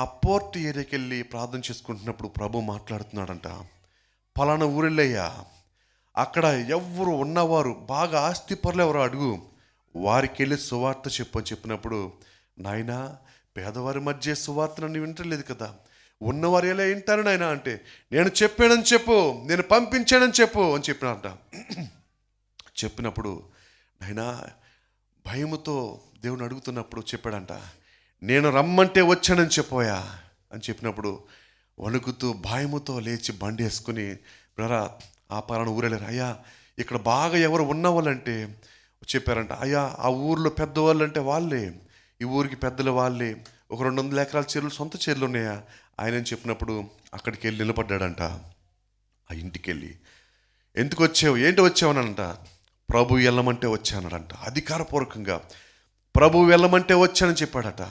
ఆ పోర్ట్ ఏరియాకి వెళ్ళి ప్రార్థన చేసుకుంటున్నప్పుడు ప్రభు మాట్లాడుతున్నాడంట, పలానా ఊరెళ్ళయ్యా, అక్కడ ఎవ్వరు ఉన్నవారు బాగా ఆస్తిపరులు ఎవరో అడుగు, వారికి వెళ్ళి సువార్త చెప్పు అని చెప్పినప్పుడు, నాయనా పేదవారి మధ్య సువార్త నన్ను వింటలేదు కదా, ఉన్నవారు ఎలా వింటారు నాయనా అంటే, నేను చెప్పానని చెప్పు, నేను పంపించానని చెప్పు అని చెప్పినారంట. చెప్పినప్పుడు నాయనా భయముతో దేవుని అడుగుతున్నప్పుడు చెప్పాడంట, నేను రమ్మంటే వచ్చానని చెప్పోయా అని చెప్పినప్పుడు వణుకుతూ భయముతో లేచి బండి వేసుకుని బ్రరా ఆ పలానా ఊరెళ్ళారు. అయ్యా ఇక్కడ బాగా ఎవరు ఉన్నవాళ్ళంటే చెప్పారంట, అయ్యా ఆ ఊర్లో పెద్దవాళ్ళు అంటే వాళ్ళే, ఈ ఊరికి పెద్దలు వాళ్ళే, ఒక 200 ఎకరాల చెరువులు సొంత చెరువులు ఉన్నాయా ఆయన అని చెప్పినప్పుడు అక్కడికి వెళ్ళి నిలబడ్డాడంట. ఆ ఇంటికి వెళ్ళి ఎందుకు వచ్చావు, ఏంటి వచ్చావనంట, ప్రభు వెళ్ళమంటే వచ్చానడంట. అధికారపూర్వకంగా ప్రభు వెళ్ళమంటే వచ్చానని చెప్పాడట.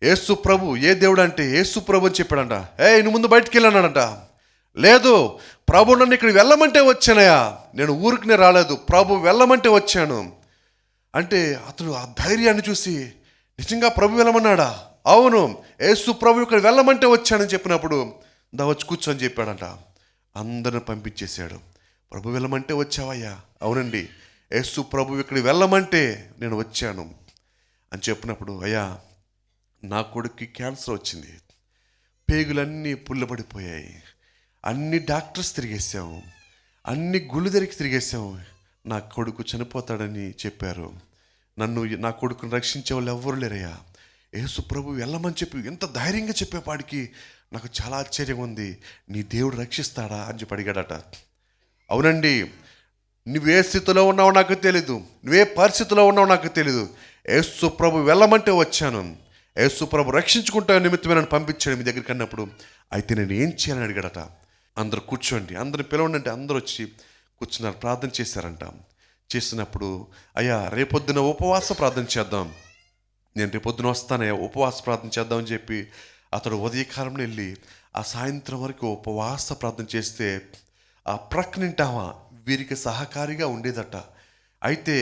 యేసు ప్రభు ఏ దేవుడు అంటే యేసు ప్రభు అని చెప్పాడంట. నువ్వు ముందు బయటికి వెళ్ళానంట. లేదు, ప్రభు నన్ను ఇక్కడ వెళ్ళమంటే వచ్చానయా, నేను ఊరికి రాలేదు, ప్రభు వెళ్ళమంటే వచ్చాను అంటే అతడు ఆ ధైర్యాన్ని చూసి నిజంగా ప్రభు వెళ్ళమన్నాడా, అవును యేసు ప్రభు ఇక్కడ వెళ్ళమంటే వచ్చానని చెప్పినప్పుడు దా వచ్చి కూర్చొని చెప్పాడంట. అందరిని పంపించేశాడు. ప్రభు వెళ్ళమంటే వచ్చావయ్యా? అవునండి, యేసు ప్రభు ఇక్కడికి వెళ్ళమంటే నేను వచ్చాను అని చెప్పినప్పుడు, అయ్యా నా కొడుక్కి క్యాన్సర్ వచ్చింది, పేగులన్నీ పుల్లబడిపోయాయి, అన్ని డాక్టర్స్ తిరిగేసాము, అన్ని గుళ్ళు దగ్గరికి తిరిగేసాము, నా కొడుకు చనిపోతాడని చెప్పారు. నా కొడుకుని రక్షించే వాళ్ళు ఎవ్వరు లేరయ్యా. యేసు ప్రభు వెళ్ళమని చెప్పి ఎంత ధైర్యంగా చెప్పేపాడికి నాకు చాలా ఆశ్చర్యం ఉంది. నీ దేవుడు రక్షిస్తాడా అని చెప్పి అడిగాడట. అవునండి, నువ్వే స్థితిలో ఉన్నావో నాకు తెలీదు, నువ్వే పరిస్థితిలో ఉన్నావో నాకు తెలీదు, యేసు ప్రభు వెళ్ళమంటే వచ్చాను, యేసు ప్రభు రక్షించుకుంటా నిమిత్తమే నన్ను పంపించాడు మీ దగ్గరికి అన్నప్పుడు, అయితే నేను ఏం చేయాలని అడిగాడట. అందరూ కూర్చోండి, అందరిని పిలవండి అంటే అందరూ వచ్చి కూర్చున్నారు, ప్రార్థన చేశారంట. చేసినప్పుడు, అయ్యా రేపొద్దున ఉపవాస ప్రార్థన చేద్దాం, నేను రేపొద్దున వస్తానయ్యా ఉపవాస ప్రార్థన చేద్దామని చెప్పి అతడు ఉదయకాలంలో వెళ్ళి ఆ సాయంత్రం వరకు ఉపవాస ప్రార్థన చేస్తే ఆ ప్రక్కనింటామా వీరికి సహకారిగా ఉండేదట. అయితే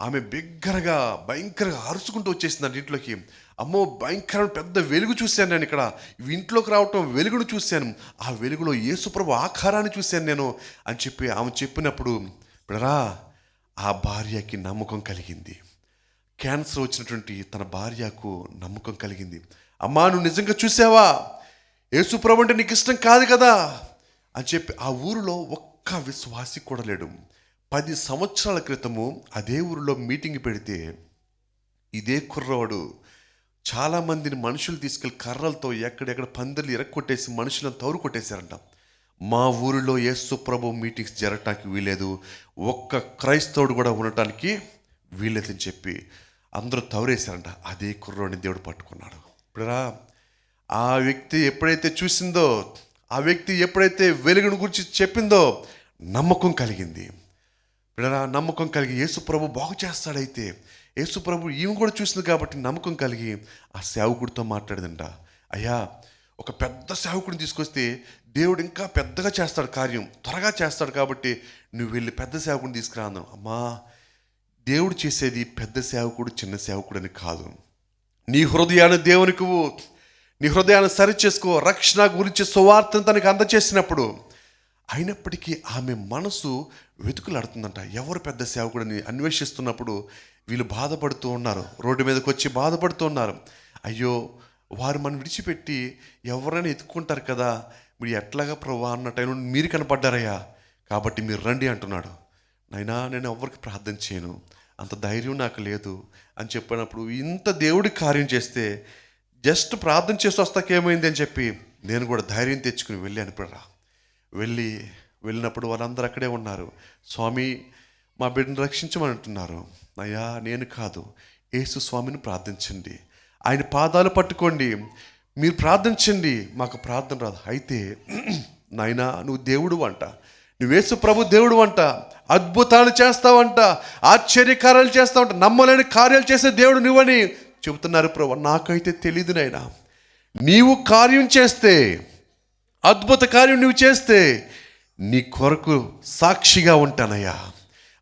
ఆమె బిగ్గరగా భయంకరంగా అరుచుకుంటూ వచ్చేసిందంట ఇంట్లోకి. అమ్మో భయంకరమైన పెద్ద వెలుగు చూశాను నేను, ఇక్కడ ఇంట్లోకి రావటం వెలుగును చూశాను, ఆ వెలుగులో యేసుప్రభు ఆకారాన్ని చూశాను నేను అని చెప్పి ఆమె చెప్పినప్పుడు, పిల్లరా ఆ భార్యకి నమ్మకం కలిగింది. క్యాన్సర్ వచ్చినటువంటి తన భార్యకు నమ్మకం కలిగింది. అమ్మా నువ్వు నిజంగా చూసావా? యేసుప్రభు అంటే నీకు ఇష్టం కాదు కదా అని చెప్పి ఆ ఊరిలో ఒక్క విశ్వాసి కూడా లేడు. 10 సంవత్సరాల క్రితము అదే ఊరిలో మీటింగ్ పెడితే ఇదే కుర్రవాడు చాలామందిని మనుషులు తీసుకెళ్ళి కర్రలతో ఎక్కడెక్కడ పందిర్లు ఎరక్కొట్టేసి మనుషులను తౌరు కొట్టేశారంట. మా ఊరిలో యేసు ప్రభు మీటింగ్స్ జరగటానికి వీలేదు, ఒక్క క్రైస్తవుడు కూడా ఉండటానికి వీలేదని చెప్పి అందరూ తౌరేశారంట. అదే కుర్రోడిని దేవుడు పట్టుకున్నాడు. ఇప్పుడురా ఆ వ్యక్తి ఎప్పుడైతే చూసిందో, ఆ వ్యక్తి ఎప్పుడైతే వెలుగును గురించి చెప్పిందో నమ్మకం కలిగింది. ఇప్పుడురా నమ్మకం కలిగి యేసు ప్రభు బాగు చేస్తాడైతే, యేసు ప్రభు ఈమె కూడా చూసింది కాబట్టి నమ్మకం కలిగి ఆ సేవకుడితో మాట్లాడిందంట. అయ్యా ఒక పెద్ద సేవకుడిని తీసుకొస్తే దేవుడు ఇంకా పెద్దగా చేస్తాడు, కార్యం త్వరగా చేస్తాడు, కాబట్టి నువ్వు వెళ్ళి పెద్ద సేవకుడిని తీసుకురా అన్నావు. అమ్మా దేవుడు చేసేది పెద్ద సేవకుడు చిన్న సేవకుడు అని కాదు. నీ హృదయాన్ని దేవునికి, నీ హృదయాన్ని సరి చేసుకో. రక్షణ గురించి సువార్తను తనకు అందచేసినప్పుడు అయినప్పటికీ ఆమె మనసు వెతుకులాడుతుందంట. ఎవరు పెద్ద సేవకుడిని అన్వేషిస్తున్నప్పుడు వీళ్ళు బాధపడుతూ ఉన్నారు, రోడ్డు మీదకి వచ్చి బాధపడుతూ ఉన్నారు. అయ్యో వారు మనం విడిచిపెట్టి ఎవరైనా ఎత్తుకుంటారు కదా, మీరు ఎట్లాగా ప్రభా అన్న టైంలో మీరు కనపడ్డారయ్యా, కాబట్టి మీరు రండి అంటున్నాడు. నైనా నేను ఎవరికి ప్రార్థన చేయను, అంత ధైర్యం నాకు లేదు అని చెప్పినప్పుడు ఇంత దేవుడి కార్యం చేస్తే జస్ట్ ప్రార్థన చేసి వస్తాకేమైంది అని చెప్పి నేను కూడా ధైర్యం తెచ్చుకుని వెళ్ళాను. ఇప్పుడు వెళ్ళినప్పుడు వాళ్ళందరూ అక్కడే ఉన్నారు. స్వామి మా బిడ్డను రక్షించమని అంటున్నారు. అయ్యా నేను కాదు, యేసు స్వామిని ప్రార్థించండి, ఆయన పాదాలు పట్టుకోండి, మీరు ప్రార్థించండి, మాకు ప్రార్థన రాదు. అయితే నాయనా నువ్వు దేవుడు అంట, నువ్వు యేసు ప్రభు దేవుడు అంట, అద్భుతాలు చేస్తావంట, ఆశ్చర్యకార్యాలు చేస్తావంట, నమ్మలేని కార్యాలు చేసే దేవుడు నువ్వని చెబుతున్నారు ప్రభు. నాకైతే తెలియదు నాయనా, నీవు కార్యం చేస్తే, అద్భుత కార్యం నువ్వు చేస్తే నీ కొరకు సాక్షిగా ఉంటానయ్యా,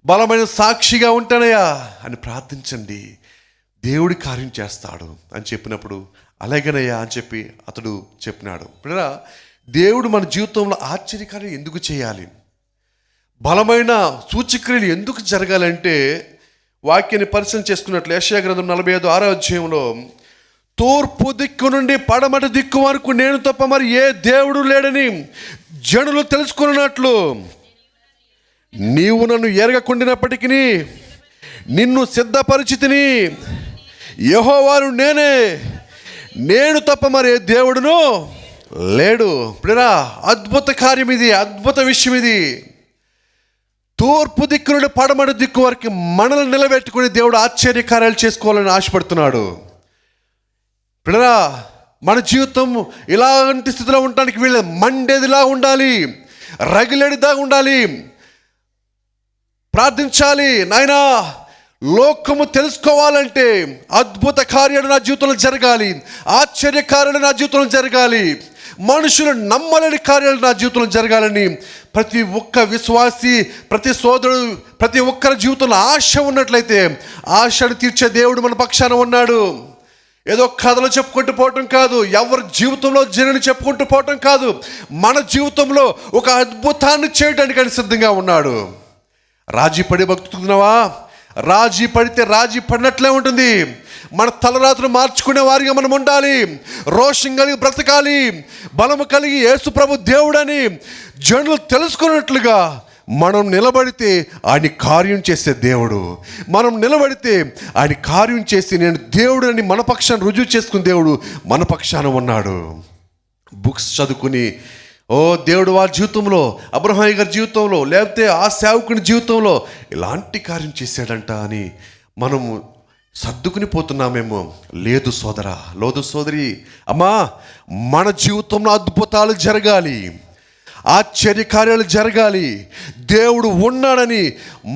బలమైన సాక్షిగా ఉంటానయ్యా అని ప్రార్థించండి, దేవుడి కార్యం చేస్తాడు అని చెప్పినప్పుడు అలాగేనయ్యా అని చెప్పి అతడు చెప్పినాడు. ఇప్పుడు దేవుడు మన జీవితంలో ఆశ్చర్యకార్యం ఎందుకు చేయాలి, బలమైన సూచక్రియలు ఎందుకు జరగాలంటే వాక్యాన్ని పరిశీలన చేసుకున్నట్లు యెషయా గ్రంథం 45:6 అధ్యాయంలో, తూర్పు దిక్కు నుండి పడమటి దిక్కు వరకు నేను తప్ప మరి ఏ దేవుడు లేడని జనులు తెలుసుకున్నట్లు నీవు నన్ను ఎరగకుండినప్పటికీ నిన్ను సిద్ధపరిచితిని, యెహోవాను నేనే, నేను తప్ప మరి ఏ దేవుడును లేడు. ఇప్పుడురా అద్భుత కార్యం ఇది, అద్భుత విషయం ఇది. తూర్పు దిక్కు నుండి పడమటి దిక్కు వరకు మనల్ని నిలబెట్టుకుని దేవుడు ఆశ్చర్యకార్యాలు చేసుకోవాలని ఆశపడుతున్నాడు. పిల్లరా మన జీవితం ఇలాంటి స్థితిలో ఉండడానికి వీళ్ళు మండేదిలా ఉండాలి, రగిలేడిదా ఉండాలి, ప్రార్థించాలి. నాయనా లోకము తెలుసుకోవాలంటే అద్భుత కార్యాలు నా జీవితంలో జరగాలి, ఆశ్చర్యకార్యాలు నా జీవితంలో జరగాలి, మనుషులు నమ్మలేని కార్యాలు నా జీవితంలో జరగాలని ప్రతి ఒక్క విశ్వాసి, ప్రతి సోదరుడు, ప్రతి ఒక్కరి జీవితంలో ఆశ ఉన్నట్లయితే ఆశను తీర్చే దేవుడు మన పక్షాన ఉన్నాడు. ఏదో కథలు చెప్పుకుంటూ పోవటం కాదు, ఎవరి జీవితంలో జరిగిన చెప్పుకుంటూ పోవటం కాదు, మన జీవితంలో ఒక అద్భుతాన్ని చేయడానికి ఆయన సిద్ధంగా ఉన్నాడు. రాజీ పడి బతుకుతున్నావా? రాజీ పడితే రాజీ పడినట్లే ఉంటుంది. మన తలరాత్రులు మార్చుకునే వారిగా మనం ఉండాలి. రోషం కలిగి బ్రతకాలి. బలము కలిగి యేసు ప్రభు దేవుడని జనులు తెలుసుకున్నట్లుగా మనం నిలబడితే ఆయన కార్యం చేసే దేవుడు. మనం నిలబడితే ఆయన కార్యం చేసి నేను దేవుడు అని మన పక్షాన్ని రుజువు చేసుకుని దేవుడు మన పక్షాన ఉన్నాడు. బుక్స్ చదువుకుని ఓ దేవుడు వారి జీవితంలో, అబ్రహాం గారి జీవితంలో, లేకపోతే ఆ సేవకుని జీవితంలో ఇలాంటి కార్యం చేశాడంట అని మనము సర్దుకుని పోతున్నామేమో. లేదు సోదరా, లేదు సోదరి, అమ్మా, మన జీవితంలో అద్భుతాలు జరగాలి, ఆశ్చర్య కార్యాలు జరగాలి. దేవుడు ఉన్నాడని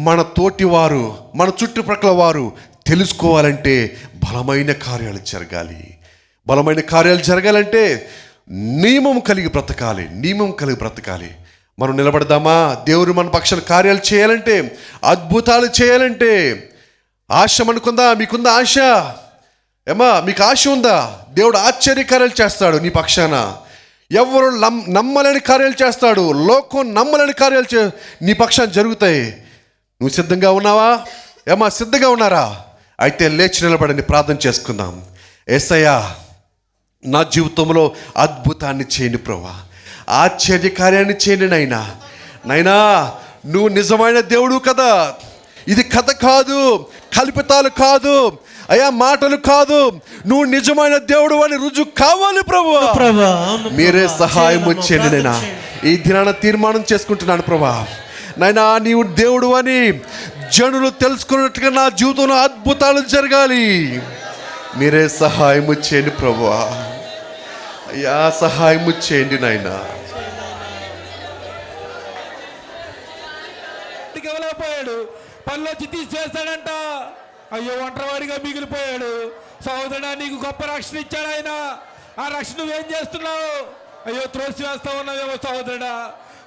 మన తోటివారు, మన చుట్టుప్రక్కల వారు తెలుసుకోవాలంటే బలమైన కార్యాలు జరగాలి. బలమైన కార్యాలు జరగాలంటే నియమం కలిగి బ్రతకాలి. నియమం కలిగి బ్రతకాలి. మనం నిలబడదామా? దేవుడు మన పక్షాన కార్యాలు చేయాలంటే, అద్భుతాలు చేయాలంటే ఆశ మనకుందా? మీకుందా ఆశ? ఏమా, మీకు ఆశ ఉందా? దేవుడు ఆశ్చర్యకార్యాలు చేస్తాడు నీ పక్షాన. ఎవరు నమ్మలేని కార్యాలు చేస్తాడు. లోకం నమ్మలేని కార్యాలు నీ పక్షాన జరుగుతాయి. నువ్వు సిద్ధంగా ఉన్నావా? ఏమా, సిద్ధంగా ఉన్నారా? అయితే లేచి నిలబడని ప్రార్థన చేసుకుందాం. యేసయ్యా, నా జీవితంలో అద్భుతాన్ని చేయండి ప్రభువా, ఆశ్చర్య కార్యాన్ని చేయండి నైనా. నైనా, నువ్వు నిజమైన దేవుడు కదా. ఇది కథ కాదు, కల్పితాలు కాదు, అయ్యా మాటలు కాదు. నువ్వు నిజమైన దేవుడు అని రుజువు కావాలి ప్రభువా. మీరే సహాయం వచ్చేయండి నైనా. ఈ దినాన తీర్మానం చేసుకుంటున్నాను ప్రభా. నైనా, నీవు దేవుడు అని జనులు తెలుసుకున్నట్టుగా నా జీవితంలో అద్భుతాలు జరగాలి. మీరే సహాయం చేయండి ప్రభువా. అయ్యా, సహాయం చేయండి నాయనా. పోయాడు, పనిలోంచి తీసివేస్తాడంట. అయ్యో, ఒంటరివాడిగా మిగిలిపోయాడు. సహోదరుడా, నీకు గొప్ప రక్షణ ఇచ్చాడు ఆయన. ఆ రక్షణ నువ్వేం చేస్తున్నావు? అయ్యో, త్రోసి వేస్తా ఉన్నావేమో సహోదరుడా,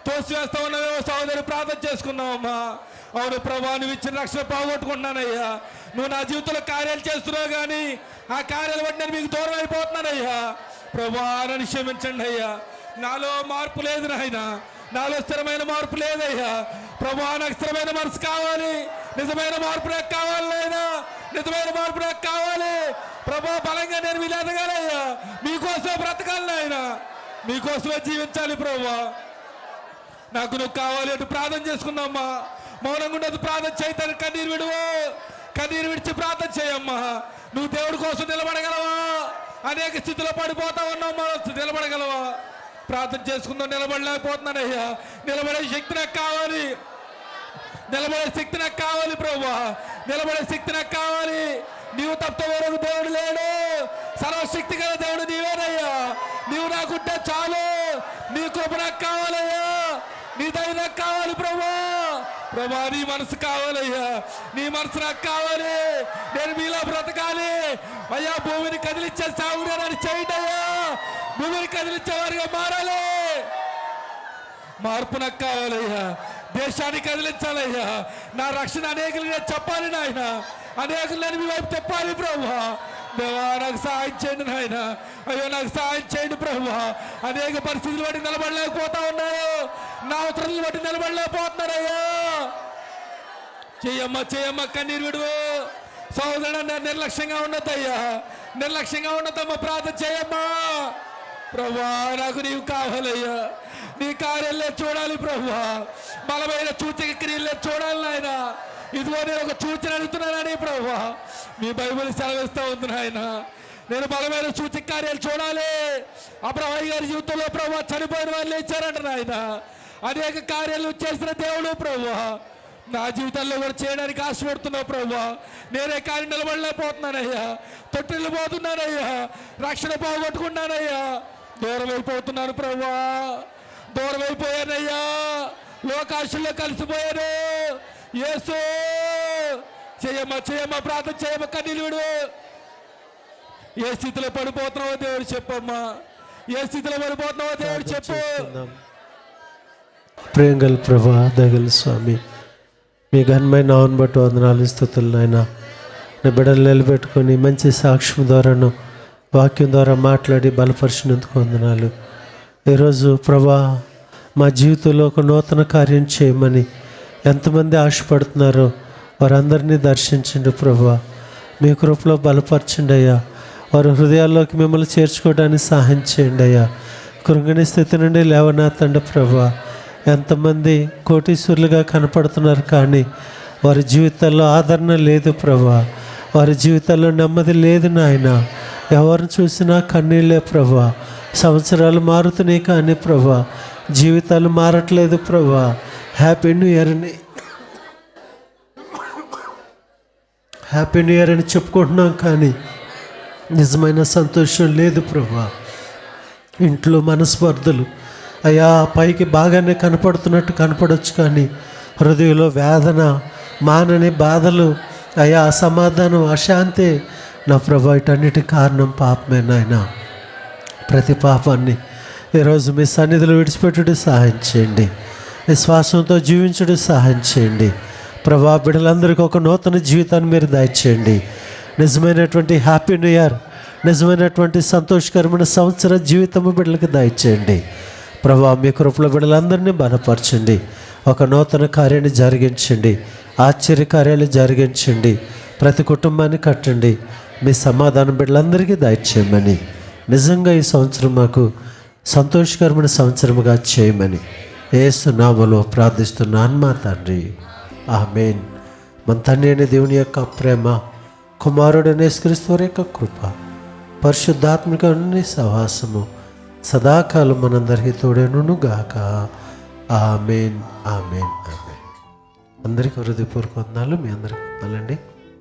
త్రోసి వేస్తా ఉన్నావేమో సహోదరు. ప్రార్థన చేసుకున్నావమ్మా. అవును ప్రభా, నువ్వు ఇచ్చిన రక్షణ పోగొట్టుకుంటున్నానయ్యా. నువ్వు నా జీవితంలో కార్యాలు చేస్తున్నావు, కానీ ఆ కార్యాలు బట్టి నేను మీకు దూరం అయిపోతున్నానయ్యా. ప్రభా, నన్ను క్షమించండి అయ్యా. నాలో మార్పు లేదు నాయన, నాలో స్థిరమైన మార్పు లేదయ్యా. ప్రభా, నాకు స్థిరమైన మనసు కావాలి. నిజమైన మార్పు నాకు కావాలి నాయనా. నిజమైన మార్పు నాకు కావాలి ప్రభా. బలంగా నేను మీరు ఎదగాలయ్యా. మీకోసమే బ్రతకాలి నాయన, మీకోసమే జీవించాలి ప్రభా. నాకు నువ్వు కావాలి అటు ప్రార్థన చేసుకున్నామ్మా. మౌనంగా ఉండదు, ప్రార్థన చేయతాను. కన్నీరు విడువు, కన్నీరు విడిచి ప్రార్థన చేయమ్మా. నువ్వు దేవుడి కోసం నిలబడగలవా? అనేక స్థితిలో పడిపోతా ఉన్నావు, నిలబడగలవా? ప్రార్థన చేసుకుందాం. నిలబడలేకపోతున్నానయ్యా. నిలబడే శక్తి నాకు కావాలి. నిలబడే శక్తి నాకు కావాలి ప్రభువా. నిలబడే శక్తి నాకు కావాలి. నీవు తప్ప వేరొక దేవుడు లేడు. సర్వశక్తి గల దేవుడు నీవేనయ్యా. నీవు నాకుంటే చాలు. నీ కృప నాకు కావాలయ్యా. నీ దయ నాకు కావాలి ప్రభువా. ప్రభా, నీ మనసు కావాలయ్యా. నీ మనసు నాకు కావాలి. నేను మీలో బ్రతకాలి అయ్యా. భూమిని కదిలించే సాగుగా నన్ను చేయటయ్యా. భూమిని కదిలించేవారిగా మారాలి. మార్పు నాకు కావాలయ్యా. దేశాన్ని కదిలించాలయ్యా. నా రక్షణ అనేకులు నేను చెప్పాలి నాయన. అనేకులు నేను మీ వైపు చెప్పాలి ప్రభువా. దేవా, నాకు సహాయం చేయండి నాయన. అయ్యో, నాకు సహాయం చేయండి ప్రభువా. అనేక పరిస్థితులు బట్టి నిలబడలేకపోతా ఉన్నారు. నా అవసరాలను బట్టి నిలబడలేకపోతున్నారయ్యా. చెయ్యమ్మా, చెయ్యమ్మా, కన్నీరు విడువు. సహోదరుడు, నిర్లక్ష్యంగా ఉండద్దయ్యా. నిర్లక్ష్యంగా ఉండద్దమ్మా. ప్రార్థన చేయమ్మా. ప్రభువా, నాకు నీవు కావాలయ్యా. నీ కార్యాలే చూడాలి ప్రభువా. బలమైన సూచక క్రియలే చూడాలి నాయన. ఇదిగో నేను ఒక సూచన అడుగుతున్నానని ప్రభువా. మీ బైబిల్ సెలవిస్తూ ఉంది నాయన. నేను బలమైన సూచక కార్యాలు చూడాలి. అబ్రహాం గారి జీవితంలో ప్రభువా చనిపోయిన వాళ్ళు ఇచ్చారంట నాయన. అనేక కార్యాలు చేసిన దేవుడు ప్రభువా. నా జీవితంలో కూడా చేయడానికి ఆశపడుతున్నావు ప్రభువా. నేనే కానీ నిలబడలేకపోతున్నానయ్యా. తొట్టిల్లు పోతున్నానయ్యా. రక్షణ పోగొట్టుకున్నానయ్యా. దూరం అయిపోతున్నాను ప్రభువా. దూరం అయిపోయానయ్యా. లోకాశల్లో కలిసిపోయాను. యేసు, చేయమ్మా, చేయమ్మా, ప్రార్థన చేయమ్మా. కన్నీళ్ళు విడు. ఏ స్థితిలో పడిపోతున్నావో దేవుడు చెప్పమ్మా. ఏ స్థితిలో పడిపోతున్నావో దేవుడు చెప్పు. ప్రేంగల్ ప్రభా, దగల స్వామి, మీ ఘనమైన నామమును బట్టి వందనాలు, స్తుతులు నాయన. నీ బిడ్డలు నిలబెట్టుకొని మంచి సాక్ష్యం ద్వారాను వాక్యం ద్వారా మాట్లాడి బలపరిచినందుకు వందనాలు. ఈరోజు ప్రభా మా జీవితంలో ఒక నూతన కార్యం చేయమని ఎంతమంది ఆశపడుతున్నారో వారందరినీ దర్శించండి ప్రభా. మీ కృపలో బలపరచండి అయ్యా. వారి హృదయాల్లోకి మిమ్మల్ని చేర్చుకోవడానికి సహాయం చేయండి అయ్యా. కృంగని స్థితి నుండి లేవనెత్తండి ప్రభా. ఎంతమంది కోటీశ్వరులుగా కనపడుతున్నారు కానీ వారి జీవితాల్లో ఆదరణ లేదు ప్రభా. వారి జీవితాల్లో నెమ్మది లేదు నాయన. ఎవరిని చూసినా కన్నీళ్ళే ప్రభా. సంవత్సరాలు మారుతున్నాయి కానీ ప్రభా జీవితాలు మారట్లేదు ప్రభా. హ్యాపీ న్యూ ఇయర్ అని చెప్పుకుంటున్నాం కానీ నిజమైన సంతోషం లేదు ప్రభా. ఇంట్లో మనస్పర్ధలు అయ్యా పైకి బాగానే కనపడుతున్నట్టు కనపడవచ్చు కానీ హృదయంలో వేదన, మానని బాధలు, అయ్యా అసమాధానం, అశాంతి నా ప్రభా. వీటన్నిటి కారణం పాపమే నాయన. ప్రతి పాపాన్ని ఈరోజు మీ సన్నిధిలో విడిచిపెట్టుడు సహాయం చేయండి. విశ్వాసంతో జీవించుడు సహాయం చేయండి ప్రభా. బిడ్డలందరికీ ఒక నూతన జీవితాన్ని మీరు దయచేయండి. నిజమైనటువంటి హ్యాపీ న్యూ ఇయర్, నిజమైనటువంటి సంతోషకరమైన సంవత్సర జీవితము బిడ్డలకు దయచేయండి ప్రభా. మీ కృపలో బిడ్డలందరినీ బలపరచండి. ఒక నూతన కార్యాన్ని జరిగించండి. ఆశ్చర్య కార్యాలు జరిగించండి. ప్రతి కుటుంబాన్ని కట్టండి. మీ సమాధానం బిడ్డలందరికీ దయచేయమని, నిజంగా ఈ సంవత్సరం మాకు సంతోషకరమైన సంవత్సరముగా చేయమని యేసు నామములో ప్రార్థిస్తున్నాను మా తండ్రి. ఆమేన్. మన తండ్రి అయిన దేవుని యొక్క ప్రేమ, కుమారుడైన యేసుక్రీస్తు వారి యొక్క కృప, పరిశుద్ధాత్మిక సహవాసము సదాకాలం మనందరికీ తోడేను గాక. ఆమేన్, ఆమేన్, ఆమేన్. అందరికీ హృదయపూర్వక వందనాలు. మీ అందరికీ వందనాలండి.